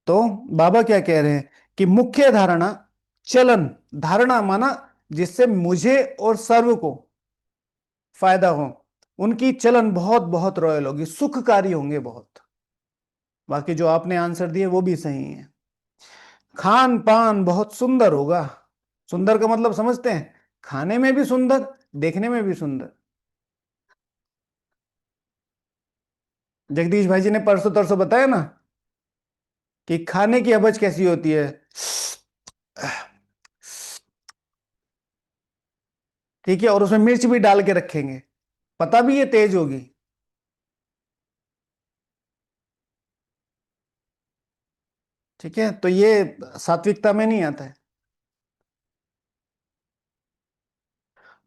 तो बाबा क्या कह रहे हैं कि मुख्य धारणा, चलन, धारणा माना जिससे मुझे और सर्व को फायदा हो, उनकी चलन बहुत बहुत रॉयल होगी, सुखकारी होंगे बहुत। बाकी जो आपने आंसर दिए वो भी सही है। खान पान बहुत सुंदर होगा। सुंदर का मतलब समझते हैं? खाने में भी सुंदर, देखने में भी सुंदर। जगदीश भाई जी ने परसों तरसों बताया ना कि खाने की अबज कैसी होती है। ठीक है, और उसमें मिर्च भी डाल के रखेंगे, पता भी ये तेज होगी। ठीक है, तो ये सात्विकता में नहीं आता है।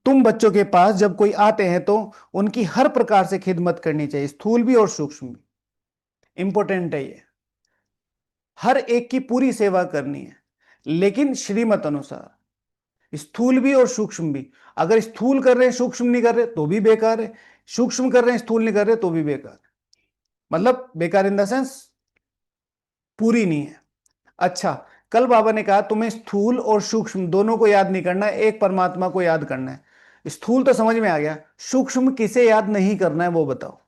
तुम बच्चों के पास जब कोई आते हैं तो उनकी हर प्रकार से खिदमत करनी चाहिए, स्थूल भी और सूक्ष्म भी। इंपॉर्टेंट है ये। हर एक की पूरी सेवा करनी है, लेकिन श्रीमत अनुसार, स्थूल भी और सूक्ष्म भी। अगर स्थूल कर रहे हैं सूक्ष्म नहीं कर रहे तो भी बेकार है, सूक्ष्म कर रहे हैं स्थूल नहीं कर रहे तो भी बेकार है। मतलब बेकार इन द सेंस पूरी नहीं है। अच्छा, कल बाबा ने कहा तुम्हें स्थूल और सूक्ष्म दोनों को याद नहीं करना है, एक परमात्मा को याद करना है। स्थूल तो समझ में आ गया, सूक्ष्म किसे याद नहीं करना है वो बताओ।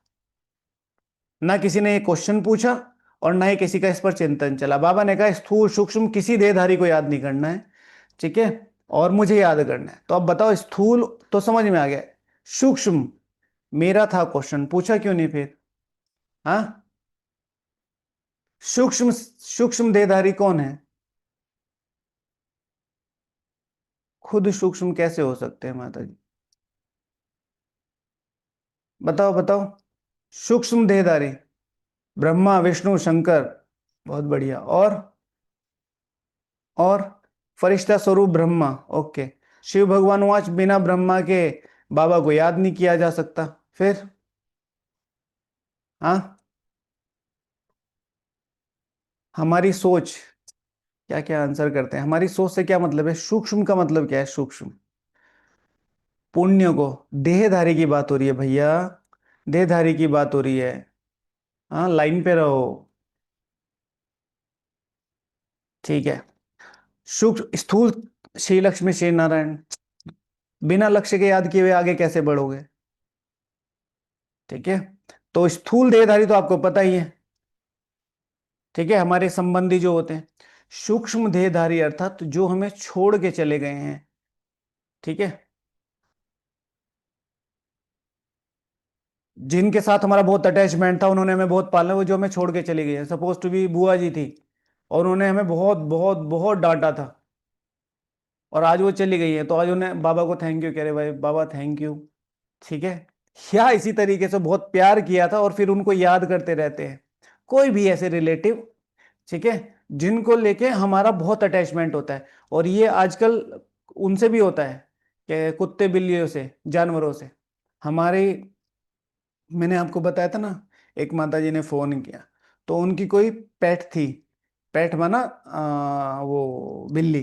ना किसी ने ये क्वेश्चन पूछा और ना ही किसी का इस पर चिंतन चला। बाबा ने कहा स्थूल सूक्ष्म किसी देहधारी को याद नहीं करना है। ठीक है, और मुझे याद करना है। तो अब बताओ, स्थूल तो समझ में आ गया, सूक्ष्म मेरा था क्वेश्चन, पूछा क्यों नहीं फिर? हाँ, सूक्ष्म सूक्ष्म देहधारी कौन है? खुद सूक्ष्म कैसे हो सकते हैं माता जी? बताओ बताओ। सूक्ष्म देहधारी ब्रह्मा विष्णु शंकर। बहुत बढ़िया। और फरिश्ता स्वरूप ब्रह्मा। ओके। शिव भगवान वाच बिना ब्रह्मा के बाबा को याद नहीं किया जा सकता। फिर? हाँ, हमारी सोच। क्या क्या आंसर करते हैं, हमारी सोच से क्या मतलब है? सूक्ष्म का मतलब क्या है? सूक्ष्म पुण्य को। देहधारी की बात हो रही है भैया, देहधारी की बात हो रही है। हाँ, लाइन पे रहो। ठीक है। सूक्ष्म स्थूल श्री लक्ष्मी श्री नारायण, बिना लक्ष्य के याद किए हुए आगे कैसे बढ़ोगे? ठीक है, तो स्थूल देहधारी तो आपको पता ही है। ठीक है, हमारे संबंधी जो होते हैं। सूक्ष्म देहधारी अर्थात जो हमें छोड़ के चले गए हैं। ठीक है, जिनके साथ हमारा बहुत अटैचमेंट था, उन्होंने हमें बहुत पाला, वो जो हमें छोड़ के चली गई है, सपोज टू बी बुआ जी थी, और उन्होंने हमें बहुत बहुत बहुत डांटा था, और आज वो चली गई है, तो आज उन्हें बाबा को थैंक यू कह रहे, भाई बाबा थैंक यू। ठीक है, या इसी तरीके से बहुत प्यार किया था और फिर उनको याद करते रहते हैं। कोई भी ऐसे रिलेटिव, ठीक है, जिनको लेके हमारा बहुत अटैचमेंट होता है। और ये आजकल उनसे भी होता है कि कुत्ते बिल्लियों से, जानवरों से हमारे। मैंने आपको बताया था ना, एक माता जी ने फोन किया, तो उनकी कोई पेट थी। पेट माना वो बिल्ली।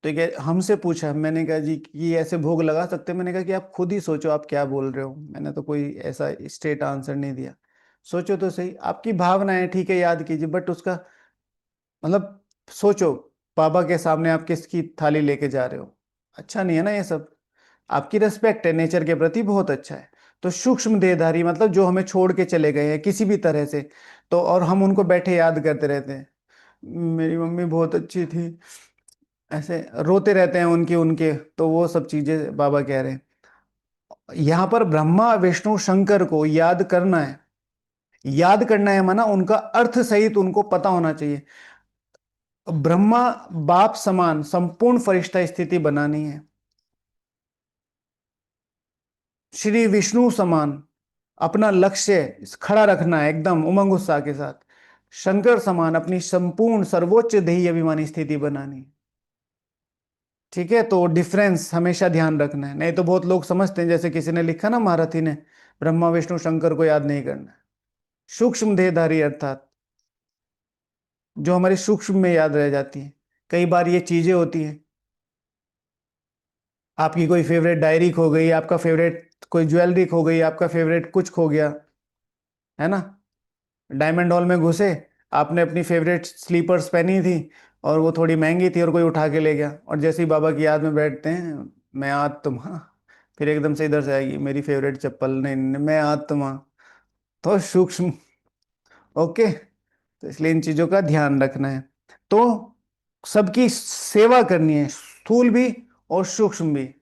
तो ये हमसे पूछा, मैंने कहा जी कि ऐसे भोग लगा सकते हैं? मैंने कहा कि आप खुद ही सोचो आप क्या बोल रहे हो, मैंने तो कोई ऐसा स्ट्रेट आंसर नहीं दिया। सोचो तो सही, आपकी भावना है ठीक है, याद कीजिए, बट उसका मतलब सोचो, बाबा के सामने आप किसकी थाली लेके जा रहे हो? अच्छा नहीं है ना ये सब। आपकी रिस्पेक्ट है नेचर के प्रति, बहुत अच्छा है। तो सूक्ष्म देहधारी मतलब जो हमें छोड़ के चले गए हैं किसी भी तरह से, तो और हम उनको बैठे याद करते रहते हैं, मेरी मम्मी बहुत अच्छी थी, ऐसे रोते रहते हैं उनके उनके। तो वो सब चीजें बाबा कह रहे हैं। यहाँ पर ब्रह्मा विष्णु शंकर को याद करना है। याद करना है माना उनका अर्थ सहित उनको पता होना चाहिए। ब्रह्मा बाप समान संपूर्ण फरिश्ता स्थिति बनानी है। श्री विष्णु समान अपना लक्ष्य खड़ा रखना है एकदम उमंग उत्साह के साथ। शंकर समान अपनी संपूर्ण सर्वोच्च देही अभिमानी स्थिति बनानी है। ठीक है, तो डिफरेंस हमेशा ध्यान रखना है, नहीं तो बहुत लोग समझते हैं जैसे किसी ने लिखा ना, महारथी ने, ब्रह्मा विष्णु शंकर को याद नहीं करना है। सूक्ष्म देहधारी अर्थात जो हमारे सूक्ष्म में याद रह जाती है। कई बार ये चीजें होती हैं, आपकी कोई फेवरेट डायरी खो गई, आपका फेवरेट कोई ज्वेलरी खो गई, आपका फेवरेट कुछ खो गया, है ना? डायमंड हॉल में घुसे, आपने अपनी फेवरेट स्लीपर्स पहनी थी और वो थोड़ी महंगी थी और कोई उठा के ले गया, और जैसे ही बाबा की याद में बैठते हैं, मैं आत्मा, फिर एकदम से इधर से आएगी मेरी फेवरेट चप्पल, नहीं, नहीं मैं आत्मा। तो सूक्ष्म। ओके, तो इसलिए इन चीजों का ध्यान रखना है। तो सबकी सेवा करनी है, स्थूल भी और सूक्ष्म भी।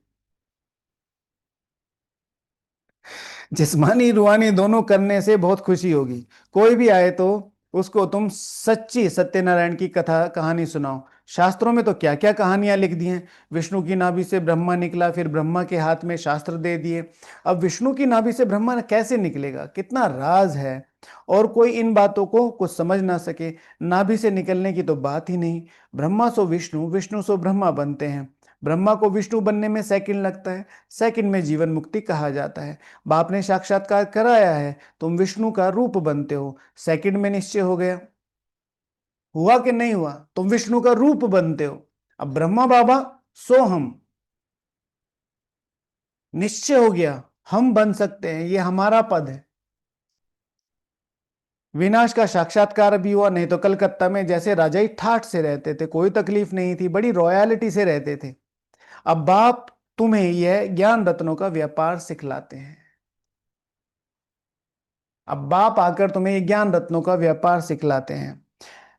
जिस्मानी रूहानी दोनों करने से बहुत खुशी होगी। कोई भी आए तो उसको तुम सच्ची सत्यनारायण की कथा कहानी सुनाओ। शास्त्रों में तो क्या क्या कहानियां लिख दी हैं। विष्णु की नाभि से ब्रह्मा निकला, फिर ब्रह्मा के हाथ में शास्त्र दे दिए। अब विष्णु की नाभि से ब्रह्मा कैसे निकलेगा, कितना राज है, और कोई इन बातों को कुछ समझ ना सके। नाभि से निकलने की तो बात ही नहीं। ब्रह्मा सो विष्णु, विष्णु सो ब्रह्मा बनते हैं। ब्रह्मा को विष्णु बनने में सेकंड लगता है, सेकंड में जीवन मुक्ति कहा जाता है। बाप ने साक्षात्कार कराया है, तुम विष्णु का रूप बनते हो, सेकंड में निश्चय हो गया। हुआ कि नहीं हुआ? तुम विष्णु का रूप बनते हो। अब ब्रह्मा बाबा सो हम, निश्चय हो गया, हम बन सकते हैं, ये हमारा पद है। विनाश का साक्षात्कार भी हुआ, नहीं तो कलकत्ता में जैसे राजा ही ठाठ से रहते थे, कोई तकलीफ नहीं थी, बड़ी रॉयलिटी से रहते थे। अब बाप तुम्हें यह ज्ञान रत्नों का व्यापार सिखलाते हैं। अब बाप आकर तुम्हें ये ज्ञान रत्नों का व्यापार सिखलाते हैं।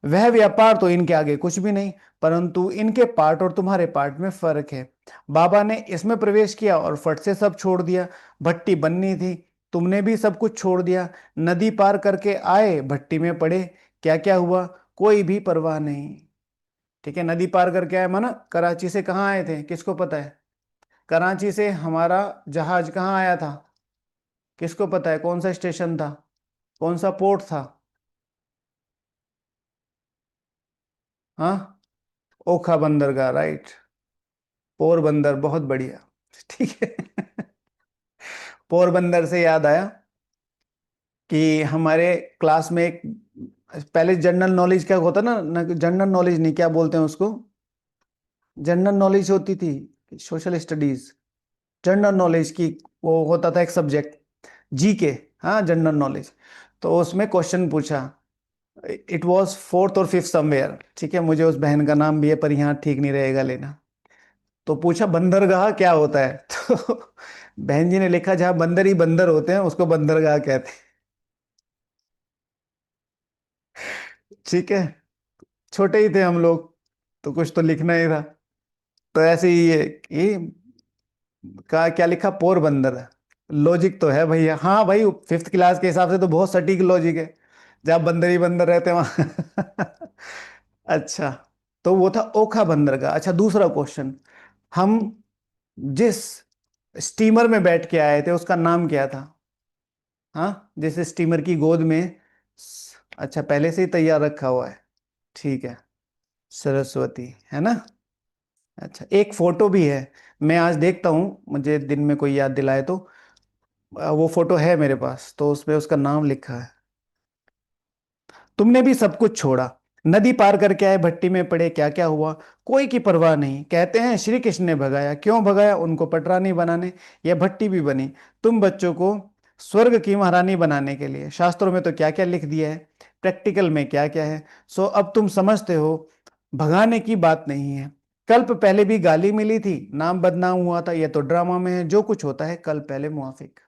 वह व्यापार तो इनके आगे कुछ भी नहीं, परंतु इनके पार्ट और तुम्हारे पार्ट में फर्क है। बाबा ने इसमें प्रवेश किया और फट से सब छोड़ दिया। भट्टी बननी थी, तुमने भी सब कुछ छोड़ दिया। नदी पार करके आए, भट्टी में पड़े, क्या क्या हुआ कोई भी परवाह नहीं। ठीक है, नदी पार करके आए माना कराची से कहाँ आए थे, किसको पता है? कराची से हमारा जहाज कहाँ आया था, किसको पता है? कौन सा स्टेशन था, कौन सा पोर्ट था? हाँ, ओखा बंदरगाह, राइट। पोरबंदर, बहुत बढ़िया। ठीक है। पोरबंदर से याद आया कि हमारे क्लास में एक, पहले जनरल नॉलेज क्या होता ना, जनरल नॉलेज नहीं, क्या बोलते हैं उसको, जनरल नॉलेज होती थी, सोशल स्टडीज, जनरल नॉलेज की, वो होता था एक सब्जेक्ट, जी के। हाँ, जनरल नॉलेज। तो उसमें क्वेश्चन पूछा, इट वाज फोर्थ और फिफ्थ समवेयर, ठीक है, मुझे उस बहन का नाम भी है पर यहाँ ठीक नहीं रहेगा लेना। तो पूछा बंदरगाह क्या होता है? तो बहन जी ने लिखा जहां बंदर ही बंदर होते हैं उसको बंदरगाह कहते हैं। ठीक है, छोटे ही थे हम लोग, तो कुछ तो लिखना ही था। तो ऐसे ही ये का क्या लिखा, पोरबंदर। लॉजिक तो है भैया, हाँ भाई, फिफ्थ क्लास के हिसाब से तो बहुत सटीक लॉजिक है, जहाँ बंदर ही बंदर रहते हैं वहां। अच्छा, तो वो था ओखा बंदरगाह। अच्छा, दूसरा क्वेश्चन, हम जिस स्टीमर में बैठ के आए थे, उसका नाम क्या था? हाँ, जैसे स्टीमर की गोद में। अच्छा, पहले से ही तैयार रखा हुआ है। ठीक है। सरस्वती है ना? अच्छा, एक फोटो भी है। मैं आज देखता हूँ, मुझे दिन में कोई याद दिलाए तो। वो फोटो है मेरे पास, तो उसमें उसका नाम लिखा है। तुमने भी सब कुछ छोड़ा, नदी पार करके आए, भट्टी में पड़े, क्या क्या हुआ, कोई की परवाह नहीं। कहते हैं श्री कृष्ण ने भगाया, क्यों भगाया? उनको पटरानी बनाने, या भट्टी भी बनी तुम बच्चों को स्वर्ग की महारानी बनाने के लिए। शास्त्रों में तो क्या क्या लिख दिया है, प्रैक्टिकल में क्या क्या है। सो अब तुम समझते हो, भगाने की बात नहीं है। कल्प पहले भी गाली मिली थी, नाम बदनाम हुआ था, यह तो ड्रामा में है। जो कुछ होता है कल पहले मुआफिक।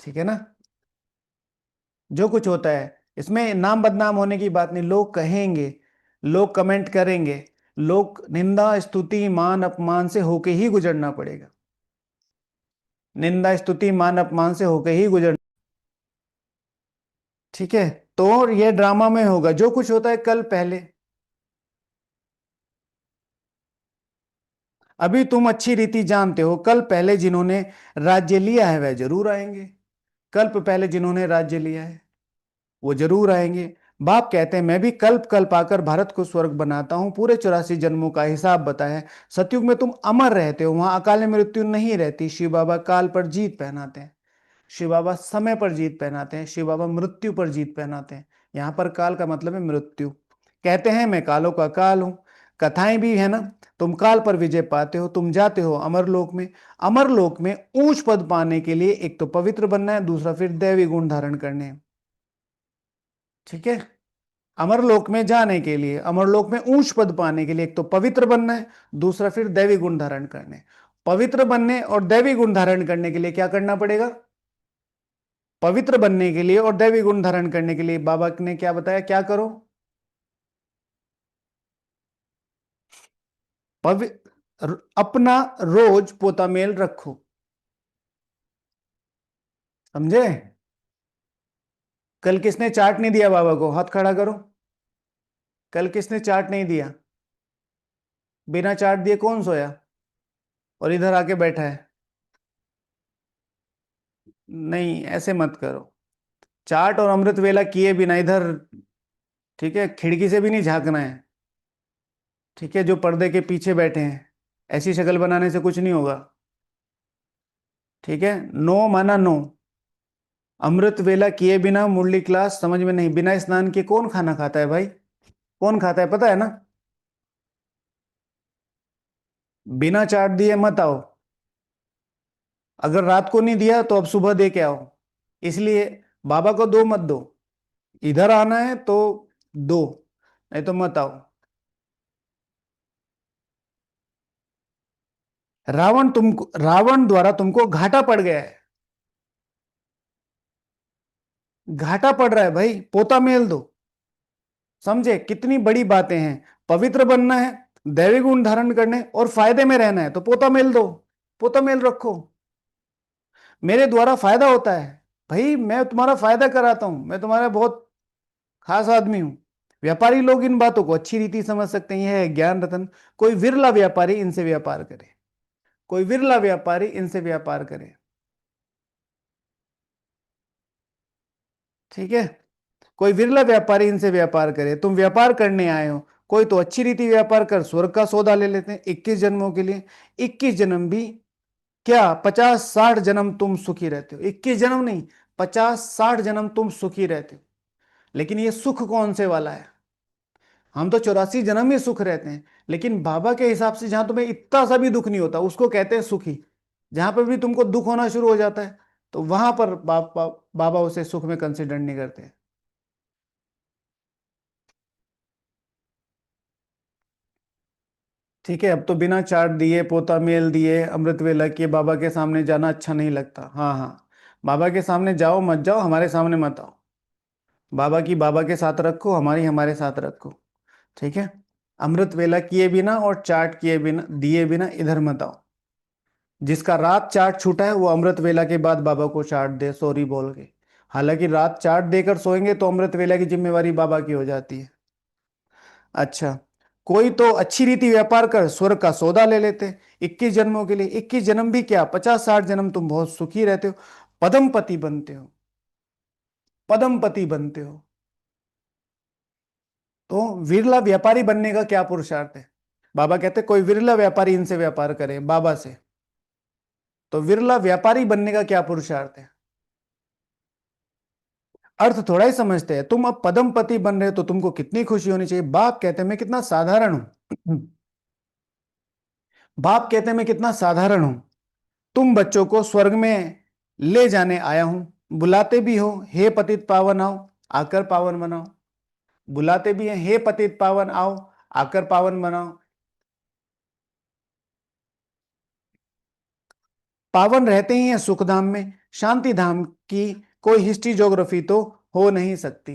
ठीक है ना? जो कुछ होता है, इसमें नाम बदनाम होने की बात नहीं। लोग कहेंगे, लोग कमेंट करेंगे, लोग निंदा स्तुति मान अपमान से होके ही गुजरना पड़ेगा। निंदा स्तुति मान अपमान से होके ही गुजरना। ठीक है। तो ये ड्रामा में होगा, जो कुछ होता है कल पहले। अभी तुम अच्छी रीति जानते हो, कल पहले जिन्होंने राज्य लिया है वह जरूर आएंगे। कल्प पहले जिन्होंने राज्य लिया है वो जरूर आएंगे। बाप कहते हैं, मैं भी कल्प कल्प आकर भारत को स्वर्ग बनाता हूं, पूरे 84 जन्मों का हिसाब बताया। सतयुग में तुम अमर रहते हो, वहां अकाल मृत्यु नहीं रहती। शिव बाबा काल पर जीत पहनाते हैं। शिव बाबा समय पर जीत पहनाते हैं। शिव बाबा मृत्यु पर जीत पहनाते हैं। यहां पर काल का मतलब है मृत्यु। कहते हैं मैं कालों का काल हूं। कथाएं भी है ना। तुम काल पर विजय पाते हो, तुम जाते हो अमरलोक में। अमरलोक में ऊंच पद पाने के लिए एक तो पवित्र बनना है, दूसरा फिर दैवी गुण धारण करने हैं। ठीक है। अमरलोक में जाने के लिए, अमरलोक में ऊंच पद पाने के लिए एक तो पवित्र बनना है, दूसरा फिर दैवी गुण धारण करने। पवित्र बनने और दैवी गुण धारण करने के लिए क्या करना पड़ेगा? पवित्र बनने के लिए और दैवी गुण धारण करने के लिए बाबा ने क्या बताया, क्या करो? अपना रोज पोता मेल रखो। समझे? कल किसने चार्ट नहीं दिया बाबा को? हाथ खड़ा करो। कल किसने चार्ट नहीं दिया? बिना चार्ट दिए कौन सोया और इधर आके बैठा है? नहीं, ऐसे मत करो। चार्ट और अमृत वेला किए बिना इधर, ठीक है, खिड़की से भी नहीं झांकना है। ठीक है, जो पर्दे के पीछे बैठे हैं, ऐसी शक्ल बनाने से कुछ नहीं होगा। ठीक है, नो माना नो। अमृत वेला किए बिना मुरली क्लास समझ में नहीं। बिना स्नान के कौन खाना खाता है भाई? कौन खाता है पता है ना? बिना चाट दिए मत आओ। अगर रात को नहीं दिया तो अब सुबह दे के आओ। इसलिए बाबा को दो मत दो। इधर आना है तो दो, नहीं तो मत आओ। रावण द्वारा तुमको घाटा पड़ गया है। घाटा पड़ रहा है भाई, पोता मेल दो। समझे कितनी बड़ी बातें हैं? पवित्र बनना है, दैविक गुण धारण करने और फायदे में रहना है तो पोता मेल दो। पोता मेल रखो। मेरे द्वारा फायदा होता है। भाई मैं तुम्हारा फायदा कराता हूं, मैं तुम्हारा बहुत खास आदमी हूं। व्यापारी लोग इन बातों को अच्छी रीति समझ सकते हैं। यह है ज्ञान रतन। कोई विरला व्यापारी इनसे व्यापार करे। कोई विरला व्यापारी इनसे व्यापार करे। ठीक है। कोई विरला व्यापारी इनसे व्यापार करे। तुम व्यापार करने आए हो, कोई तो अच्छी रीति व्यापार कर स्वर्ग का सौदा ले लेते हैं 21 जन्मों के लिए। 21 जन्म भी क्या, 50-60 जन्म तुम सुखी रहते हो। 21 जन्म नहीं, 50-60 जन्म तुम सुखी रहते हो। लेकिन ये सुख कौन से वाला है? हम तो 84 जन्म ही सुख रहते हैं। लेकिन बाबा के हिसाब से जहां तुम्हें इतना सा भी दुख नहीं होता उसको कहते हैं सुखी। जहां पर भी तुमको दुख होना शुरू हो जाता है तो वहां पर बाबा उसे सुख में कंसिडर नहीं करते। ठीक है, अब तो बिना चाट दिए पोता मेल दिए अमृत वेला किए बाबा के सामने जाना अच्छा नहीं लगता। हाँ हाँ, बाबा के सामने जाओ मत जाओ, हमारे सामने मत आओ। बाबा की बाबा के साथ रखो, हमारी हमारे साथ रखो। ठीक है। अमृत वेला किए बिना और चाट किए बिना दिए बिना इधर मत आओ। जिसका रात चाट छूटा है वो अमृत वेला के बाद बाबा को चाट दे सॉरी बोल के। हालांकि रात चाट देकर सोएंगे तो अमृत वेला की जिम्मेवारी बाबा की हो जाती है। अच्छा, कोई तो अच्छी रीति व्यापार कर स्वर्ग का सौदा ले लेते। 21 जन्मों के लिए, 21 जन्म भी क्या, 50-60 जन्म तुम बहुत सुखी रहते हो, पदमपति बनते हो, पदमपति बनते हो। तो विरला व्यापारी बनने का क्या पुरुषार्थ है? बाबा कहते कोई विरला व्यापारी इनसे व्यापार करे बाबा से। तो विरला व्यापारी बनने का क्या पुरुषार्थ है? अर्थ थोड़ा ही समझते हैं। तुम अब पदमपति बन रहे हो तो तुमको कितनी खुशी होनी चाहिए। बाप कहते हैं मैं कितना साधारण हूं। बाप कहते हैं मैं कितना साधारण हूं, तुम बच्चों को स्वर्ग में ले जाने आया हूं। बुलाते भी हो हे पतित पावन आओ, आकर पावन बनाओ। बुलाते भी हैं हे पतित पावन आओ, आकर पावन बनाओ। पावन रहते ही हैं सुख धाम में, शांति धाम की कोई हिस्ट्री ज्योग्राफी तो हो नहीं सकती।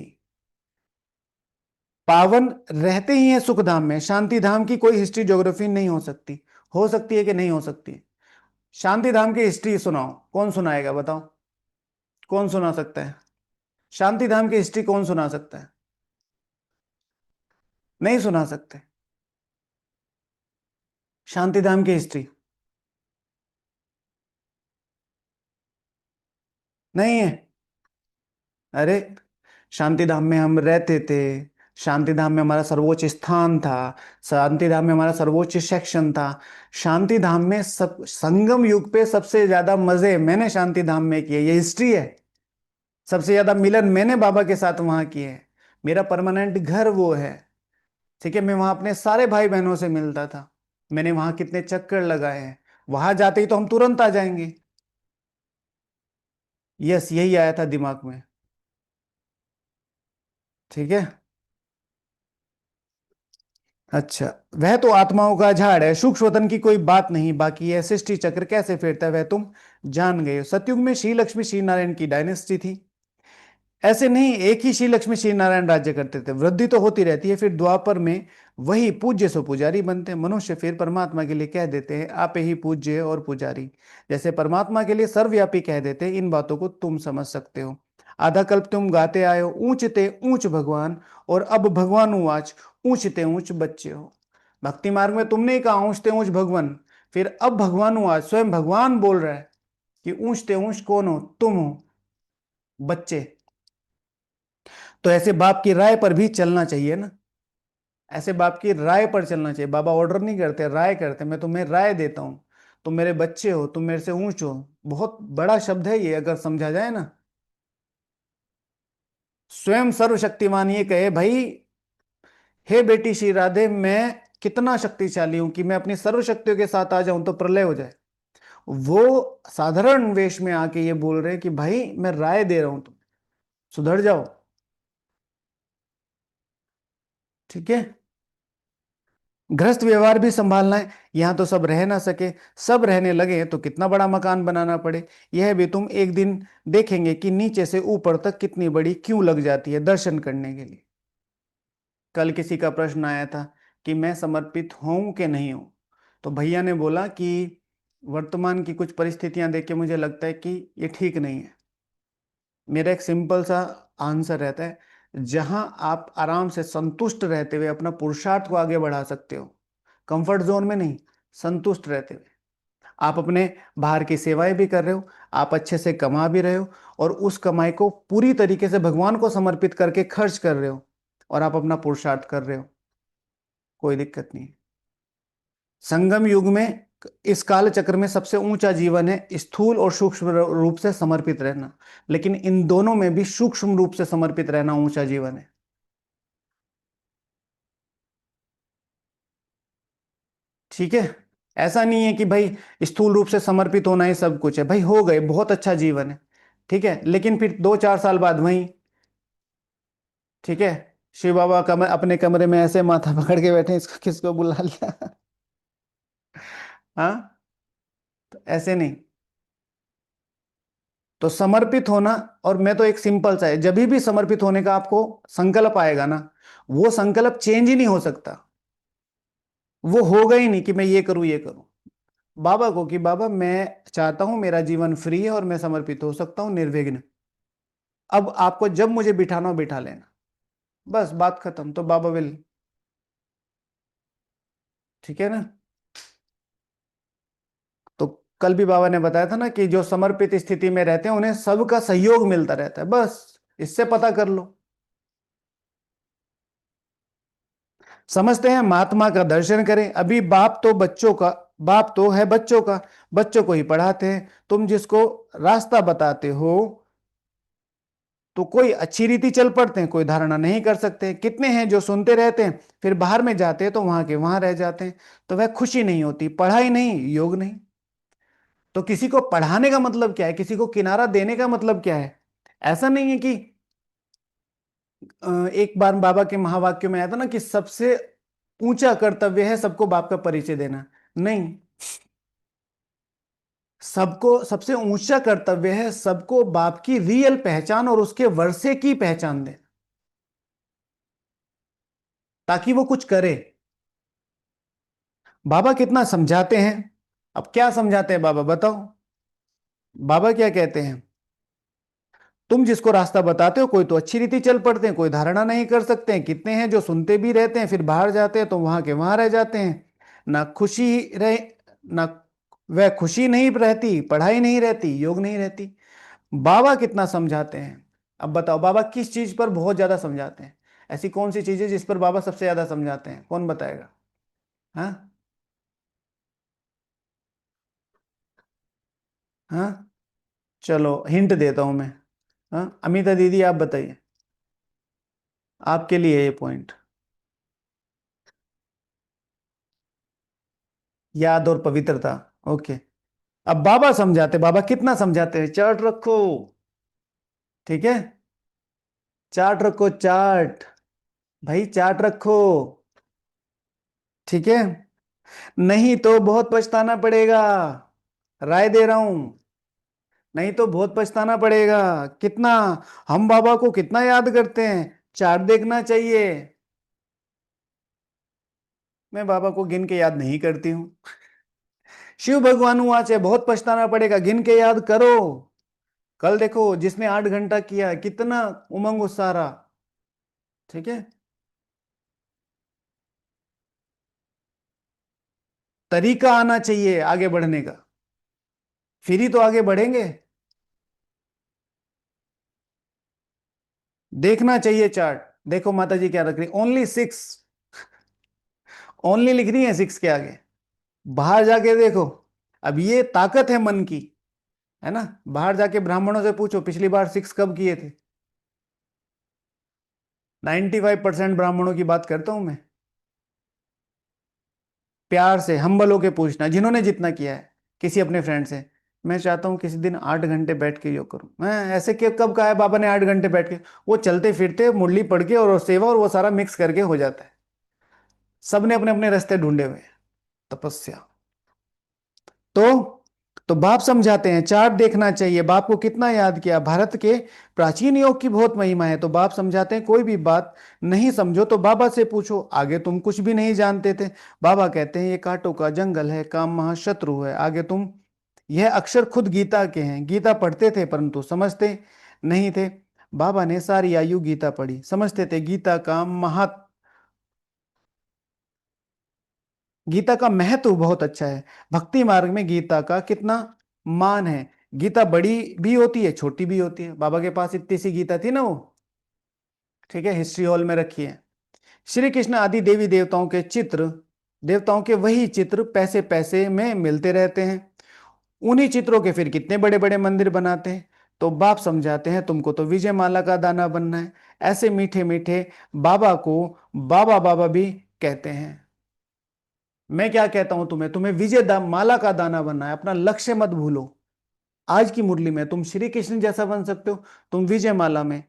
पावन रहते ही हैं सुख धाम में, शांति धाम की कोई हिस्ट्री ज्योग्राफी नहीं हो सकती। हो सकती है कि नहीं हो सकती? शांति धाम की हिस्ट्री सुनाओ, कौन सुनाएगा बताओ? कौन सुना सकता है? शांति धाम की हिस्ट्री कौन सुना सकता है? नहीं सुना सकते। शांति धाम की हिस्ट्री नहीं है। अरे शांति धाम में हम रहते थे, शांति धाम में हमारा सर्वोच्च स्थान था, शांति धाम में हमारा सर्वोच्च सेक्शन था। शांति धाम में सब संगम युग पे सबसे ज्यादा मजे मैंने शांति धाम में किए, ये हिस्ट्री है। सबसे ज्यादा मिलन मैंने बाबा के साथ वहां किए हैं। मेरा परमानेंट घर वो है। ठीक है, मैं वहां अपने सारे भाई बहनों से मिलता था। मैंने वहां कितने चक्कर लगाए हैं। वहां जाते ही तो हम तुरंत आ जाएंगे। यस, यही आया था दिमाग में। ठीक है। अच्छा, वह तो आत्माओं का झाड़ है, सूक्ष्म वतन की कोई बात नहीं, बाकी यह सृष्टि चक्र कैसे फेरता है वह तुम जान गए हो। सतयुग में श्री लक्ष्मी श्री नारायण की डायनेस्टी थी। ऐसे नहीं, एक ही श्री लक्ष्मी श्री नारायण राज्य करते थे, वृद्धि तो होती रहती है। फिर द्वापर में वही पूज्य सो पुजारी बनते हैं। मनुष्य फिर परमात्मा के लिए कह देते हैं आप ही पूज्य और पुजारी। जैसे परमात्मा के लिए सर्वव्यापी कह देते हैं। इन बातों को तुम समझ सकते हो। आधा कल्प तुम गाते आए हो ऊंचते ऊंच भगवान, और अब भगवान उवाच ऊंचते ऊंच बच्चे हो। भक्ति मार्ग में तुमने ही कहा ऊंचते ऊंच भगवान, फिर अब भगवान उवाच स्वयं भगवान बोल रहा है कि ऊंचते ऊंच कौन हो? तुम हो, बच्चे। तो ऐसे बाप की राय पर भी चलना चाहिए ना। ऐसे बाप की राय पर चलना चाहिए। बाबा ऑर्डर नहीं करते, राय करते। मैं तुम्हें राय देता हूं, तुम मेरे बच्चे हो, तुम मेरे से ऊंच हो। बहुत बड़ा शब्द है ये अगर समझा जाए ना। स्वयं सर्वशक्तिमान ये कहे भाई, हे बेटी श्री राधे मैं कितना शक्तिशाली हूं कि मैं अपनी सर्वशक्तियों के साथ आ जाऊं तो प्रलय हो जाए। वो साधारण वेश में आके ये बोल रहे हैं कि भाई मैं राय दे रहा हूं, तुम सुधर जाओ। ठीक है। गृहस्थ व्यवहार भी संभालना है। यहां तो सब रह ना सके, सब रहने लगे तो कितना बड़ा मकान बनाना पड़े। यह भी तुम एक दिन देखेंगे कि नीचे से ऊपर तक कितनी बड़ी क्यों लग जाती है दर्शन करने के लिए। कल किसी का प्रश्न आया था कि मैं समर्पित हूं कि नहीं हूं। तो भैया ने बोला कि वर्तमान की कुछ परिस्थितियां देख के मुझे लगता है कि ये ठीक नहीं है। मेरा एक सिंपल सा आंसर रहता है, जहां आप आराम से संतुष्ट रहते हुए अपना पुरुषार्थ को आगे बढ़ा सकते हो, कंफर्ट जोन में नहीं, संतुष्ट रहते हुए आप अपने बाहर की सेवाएं भी कर रहे हो, आप अच्छे से कमा भी रहे हो, और उस कमाई को पूरी तरीके से भगवान को समर्पित करके खर्च कर रहे हो, और आप अपना पुरुषार्थ कर रहे हो, कोई दिक्कत नहीं। संगम युग में इस काल चक्र में सबसे ऊंचा जीवन है स्थूल और सूक्ष्म रूप से समर्पित रहना। लेकिन इन दोनों में भी सूक्ष्म रूप से समर्पित रहना ऊंचा जीवन है। ठीक है। ऐसा नहीं है कि भाई स्थूल रूप से समर्पित होना ही सब कुछ है। भाई हो गए, बहुत अच्छा जीवन है। ठीक है, लेकिन फिर 2-4 साल बाद वहीं, ठीक है, शिव बाबा अपने कमरे में ऐसे माथा पकड़ के बैठे इसको किसको बुला लिया। हाँ, तो ऐसे नहीं। तो समर्पित होना, और मैं तो एक सिंपल सा है, जब भी समर्पित होने का आपको संकल्प आएगा ना, वो संकल्प चेंज ही नहीं हो सकता। वो होगा ही नहीं कि मैं ये करूं ये करूं। बाबा को कि बाबा मैं चाहता हूं मेरा जीवन फ्री है और मैं समर्पित हो सकता हूं निर्विघ्न। अब आपको जब मुझे बिठाना हो बिठा लेना, बस बात खत्म। तो बाबा विल ठीक है ना। तो कल भी बाबा ने बताया था ना कि जो समर्पित स्थिति में रहते हैं उन्हें सबका सहयोग मिलता रहता है, बस इससे पता कर लो। समझते हैं, महात्मा का दर्शन करें। अभी बाप तो है बच्चों का, बच्चों को ही पढ़ाते हैं। तुम जिसको रास्ता बताते हो तो कोई अच्छी रीति चल पड़ते हैं, कोई धारणा नहीं कर सकते। कितने हैं जो सुनते रहते हैं, फिर बाहर में जाते हैं तो वहां के वहां रह जाते हैं। तो वह खुशी नहीं होती, पढ़ाई नहीं, योग नहीं। तो किसी को पढ़ाने का मतलब क्या है, किसी को किनारा देने का मतलब क्या है? ऐसा नहीं है कि एक बार बाबा के महावाक्य में आया था ना कि सबसे ऊंचा कर्तव्य है सबको बाप का परिचय देना। नहीं, सबको सबसे ऊंचा कर्तव्य है सबको बाप की रियल पहचान और उसके वर्षे की पहचान दे, ताकि वो कुछ करे। बाबा कितना समझाते हैं। अब क्या समझाते हैं बाबा, बताओ। बाबा क्या कहते हैं? तुम जिसको रास्ता बताते हो कोई तो अच्छी रीति चल पड़ते हैं, कोई धारणा नहीं कर सकते हैं। कितने हैं जो सुनते भी रहते हैं, फिर बाहर जाते हैं तो वहां के वहां रह जाते हैं। ना खुशी रहे, ना वह खुशी नहीं रहती, पढ़ाई नहीं रहती, योग नहीं रहती। बाबा कितना समझाते हैं। अब बताओ बाबा किस चीज पर बहुत ज्यादा समझाते हैं? ऐसी कौन सी चीज है जिस पर बाबा सबसे ज्यादा समझाते हैं, कौन बताएगा? हाँ। हाँ, चलो हिंट देता हूं मैं। हाँ, अमिता दीदी आप बताइए, आपके लिए ये पॉइंट। याद और पवित्रता। ओके। अब बाबा समझाते, बाबा कितना समझाते हैं, चार्ट रखो। ठीक है, चार्ट रखो, चार्ट। भाई चार्ट रखो। ठीक है, नहीं तो बहुत पछताना पड़ेगा। राय दे रहा हूं, नहीं तो बहुत पछताना पड़ेगा। कितना हम बाबा को कितना याद करते हैं, चार्ट देखना चाहिए। मैं बाबा को गिन के याद नहीं करती हूँ। शिव भगवान वाच है, बहुत पछताना पड़ेगा, गिन के याद करो। कल देखो जिसने 8 घंटा किया कितना उमंग उत्साह रहा। ठीक है, तरीका आना चाहिए आगे बढ़ने का, फिर ही तो आगे बढ़ेंगे। देखना चाहिए चार्ट। देखो माता जी क्या रख रही, ओनली 6, ओनली लिख रही है 6 के आगे। बाहर जाके देखो, अब ये ताकत है मन की, है ना। बाहर जाके ब्राह्मणों से पूछो पिछली बार 6 कब किए थे। 95% ब्राह्मणों की बात करता हूं मैं। प्यार से हम्बल होके पूछना जिन्होंने जितना किया है, किसी अपने फ्रेंड से। मैं चाहता हूँ किसी दिन 8 घंटे बैठ के योग करूं। मैं ऐसे के कब कहा है बाबा ने 8 घंटे बैठ के? वो चलते फिरते मुरली पढ़ के और सेवा और वो सारा मिक्स करके हो जाता है। सबने अपने अपने रास्ते ढूंढे हुए हैं। तपस्या। तो बाप समझाते हैं चार्ट देखना चाहिए। बाप को कितना याद किया, भारत के प्राचीन योग की बहुत महिमा है। तो बाप समझाते हैं कोई भी बात नहीं समझो तो बाबा से पूछो, आगे तुम कुछ भी नहीं जानते थे। बाबा कहते हैं ये कांटों का जंगल है, काम महाशत्रु है, आगे तुम। यह अक्षर खुद गीता के हैं, गीता पढ़ते थे परंतु समझते नहीं थे। बाबा ने सारी आयु गीता पढ़ी, समझते थे गीता का गीता का महत्व बहुत अच्छा है। भक्ति मार्ग में गीता का कितना मान है। गीता बड़ी भी होती है, छोटी भी होती है। बाबा के पास इतनी सी गीता थी ना वो। ठीक है, हिस्ट्री हॉल में रखी है। श्री कृष्ण आदि देवी देवताओं के चित्र, देवताओं के वही चित्र पैसे पैसे में मिलते रहते हैं। उन्हीं चित्रों के फिर कितने बड़े बड़े मंदिर बनाते हैं। तो बाप समझाते हैं तुमको तो विजय माला का दाना बनना है। ऐसे मीठे मीठे बाबा को बाबा बाबा भी कहते हैं। मैं क्या कहता हूं तुम्हें, तुम्हें माला का दाना बनना है, अपना लक्ष्य मत भूलो। आज की मुरली में तुम श्री कृष्ण जैसा बन सकते हो, तुम विजय माला में।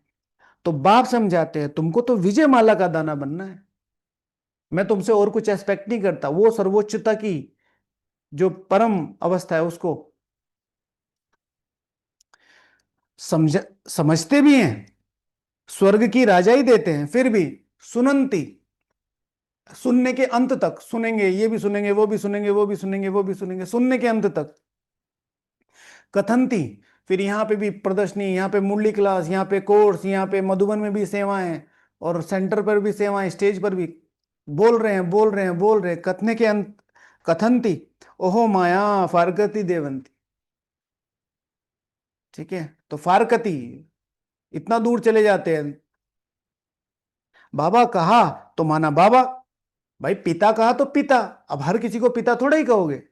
तो बाप समझाते हैं तुमको तो विजय माला का दाना बनना है। मैं तुमसे और कुछ एक्सपेक्ट नहीं करता, वो सर्वोच्चता की जो परम अवस्था है उसको समझ समझते भी हैं। स्वर्ग की राजाई देते हैं, फिर भी सुनंती, सुनने के अंत तक सुनेंगे, ये भी सुनेंगे, वो भी सुनेंगे, वो भी सुनेंगे, वो भी सुनेंगे, सुनने के अंत तक। कथन थी, फिर यहाँ पे भी प्रदर्शनी, यहाँ पे मुरली क्लास, यहाँ पे कोर्स, यहाँ पे मधुबन में भी सेवाएं और सेंटर पर भी सेवाएं, स्टेज पर भी। बोल रहे हैं, बोल रहे हैं, बोल रहे हैं, कथने के अंत, कथंती, ओहो माया फारकती देवंती। ठीक है, तो फारकती, इतना दूर चले जाते हैं। बाबा कहा तो माना बाबा, भाई पिता कहा तो पिता। अब हर किसी को पिता थोड़ा ही कहोगे।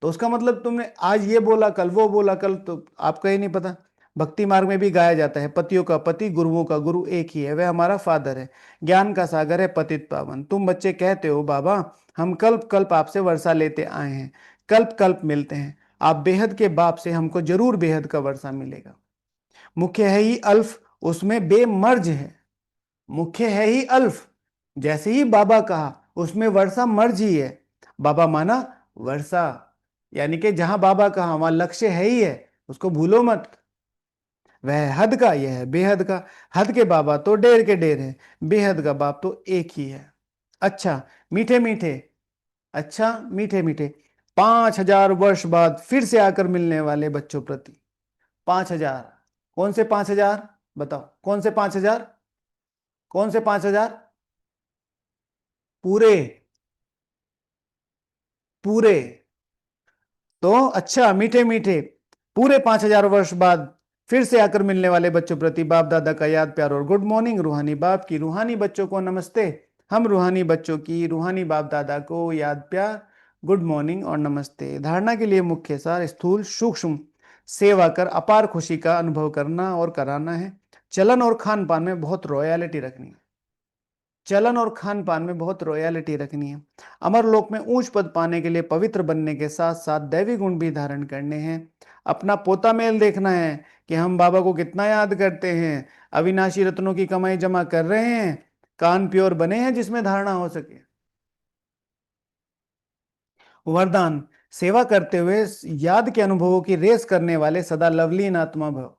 तो उसका मतलब तुमने आज ये बोला, कल वो बोला, कल तो आपका ही नहीं पता। भक्ति मार्ग में भी गाया जाता है, पतियों का पति गुरुओं का गुरु एक ही है, वह हमारा फादर है, ज्ञान का सागर है पतित पावन। तुम बच्चे कहते हो बाबा हम कल्प कल्प आपसे वर्षा लेते आए हैं, कल्प कल्प मिलते हैं, आप बेहद के बाप से हमको जरूर बेहद का वर्षा मिलेगा। मुख्य है ही अल्फ, उसमें बेमर्ज है। मुख्य है ही अल्फ, जैसे ही बाबा कहा उसमें वर्षा मर्ज ही है। बाबा माना वर्षा, यानी कि जहां बाबा कहा वहां लक्ष्य है ही है, उसको भूलो मत। वह है हद का, यह है बेहद का। हद के बाबा तो डेर के डेर है, बेहद का बाप तो एक ही है। अच्छा मीठे मीठे, अच्छा मीठे मीठे, 5,000 वर्ष बाद फिर से आकर मिलने वाले बच्चों प्रति। 5,000, कौन से 5,000? बताओ कौन से 5,000? कौन से 5,000? पूरे, पूरे। तो अच्छा मीठे मीठे, पूरे 5,000 वर्ष बाद फिर से आकर मिलने वाले बच्चों प्रति बाप दादा का याद प्यार और गुड मॉर्निंग। रूहानी बाप की रूहानी बच्चों को नमस्ते। हम रूहानी बच्चों की रूहानी बाप दादा को याद प्यार, गुड मॉर्निंग और नमस्ते। धारणा के लिए मुख्य सार स्थूल सूक्ष्म सेवा कर अपार खुशी का अनुभव करना और कराना है। चलन और खान पान में बहुत रॉयलिटी रखनी है। चलन और खान पान में बहुत रॉयलिटी रखनी है। अमर लोक में ऊंच पद पाने के लिए पवित्र बनने के साथ साथ दैवी गुण भी धारण करने हैं। अपना पोता मेल देखना है कि हम बाबा को कितना याद करते हैं। अविनाशी रत्नों की कमाई जमा कर रहे हैं, कान प्योर बने हैं जिसमें धारणा हो सके। वरदान, सेवा करते हुए याद के अनुभवों की रेस करने वाले सदा लवलीन आत्मा भव।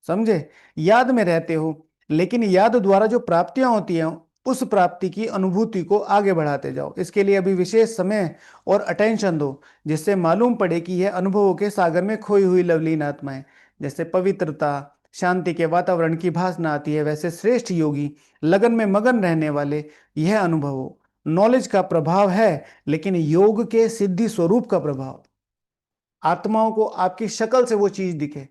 समझे? याद में रहते हो, लेकिन याद द्वारा जो प्राप्तियां होती हैं उस प्राप्ति की अनुभूति को आगे बढ़ाते जाओ। इसके लिए अभी विशेष समय और अटेंशन दो, जिससे मालूम पड़े कि यह अनुभवों के सागर में खोई हुई लवलीन आत्माएं। जैसे पवित्रता शांति के वातावरण की भासना आती है, वैसे श्रेष्ठ योगी लगन में मगन रहने वाले यह अनुभवों नॉलेज का प्रभाव है, लेकिन योग के सिद्धि स्वरूप का प्रभाव। आत्माओं को आपकी शक्ल से वो चीज दिखे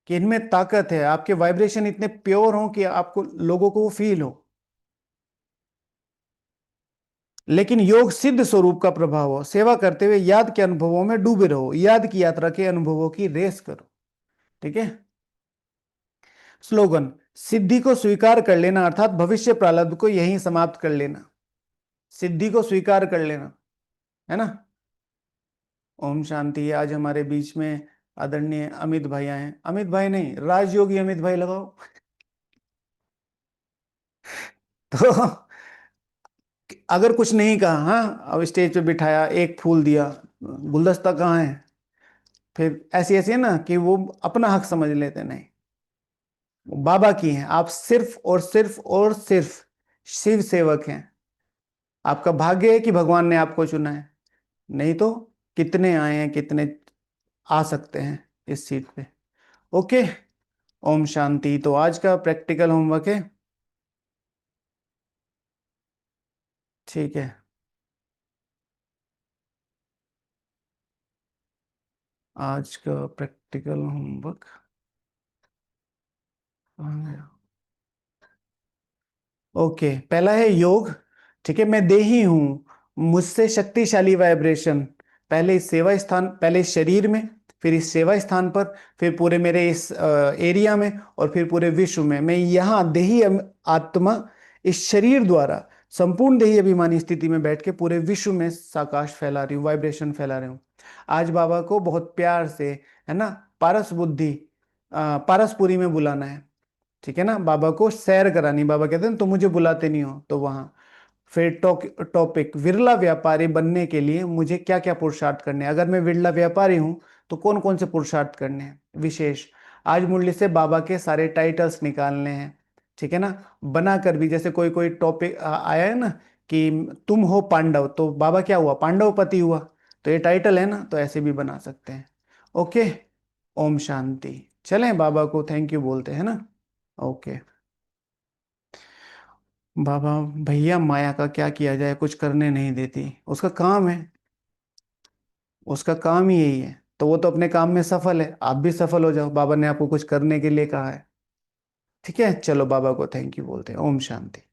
कि इनमें ताकत है, आपके वाइब्रेशन इतने प्योर हो कि आपको लोगों को वो फील हो, लेकिन योग सिद्ध स्वरूप का प्रभाव हो। सेवा करते हुए याद के अनुभवों में डूबे रहो, याद की यात्रा के अनुभवों की रेस करो। ठीक है। स्लोगन, सिद्धि को स्वीकार कर लेना अर्थात भविष्य प्रारब्ध को यहीं समाप्त कर लेना। सिद्धि को स्वीकार कर लेना, है ना। ओम शांति। आज हमारे बीच में आदरणीय अमित भाई आए हैं। अमित भाई नहीं, राजयोगी अमित भाई लगाओ। तो अगर कुछ नहीं कहा, हाँ अब स्टेज पे बिठाया, एक फूल दिया, गुलदस्ता कहाँ है, फिर ऐसी ऐसी है ना कि वो अपना हक समझ लेते। नहीं, वो बाबा की हैं, आप सिर्फ और सिर्फ और सिर्फ शिव सेवक हैं। आपका भाग्य है कि भगवान ने आपको चुना है, नहीं तो कितने आए हैं, कितने आ सकते हैं इस सीट पे। ओके। ओम शांति। तो आज का प्रैक्टिकल होमवर्क है। ठीक है। आज का प्रैक्टिकल होमवर्क, ओके, पहला है योग। ठीक है, मैं देही हूं, मुझसे शक्तिशाली वाइब्रेशन पहले इस सेवा स्थान, पहले इस शरीर में, फिर इस सेवा स्थान पर, फिर पूरे मेरे इस एरिया में, और फिर पूरे विश्व में। मैं यहाँ देही आत्मा इस शरीर द्वारा संपूर्ण देही अभिमानी स्थिति में बैठ के पूरे विश्व में साकाश फैला रही हूँ, वाइब्रेशन फैला रही हूँ। आज बाबा को बहुत प्यार से, है ना, पारस बुद्धि, पारसपुरी में बुलाना है। ठीक है ना, बाबा को सैर करानी। बाबा कहते हैं तो मुझे बुलाते नहीं हो, तो वहां फिर टॉपिक, विरला व्यापारी बनने के लिए मुझे क्या क्या पुरुषार्थ करने हैं। अगर मैं विरला व्यापारी हूं तो कौन कौन से पुरुषार्थ करने हैं विशेष। आज मुरली से बाबा के सारे टाइटल्स निकालने हैं। ठीक है ना, बनाकर भी, जैसे कोई कोई टॉपिक आया है ना कि तुम हो पांडव, तो बाबा क्या हुआ, पांडवपति हुआ। तो ये टाइटल है ना, तो ऐसे भी बना सकते हैं। ओके। ओम शांति। चलें बाबा को थैंक यू बोलते हैं ना। ओके। बाबा, भैया माया का क्या किया जाए, कुछ करने नहीं देती, उसका काम है, उसका काम ही यही है, तो वो तो अपने काम में सफल है, आप भी सफल हो जाओ, बाबा ने आपको कुछ करने के लिए कहा है। ठीक है, चलो बाबा को थैंक यू बोलते हैं। ओम शांति।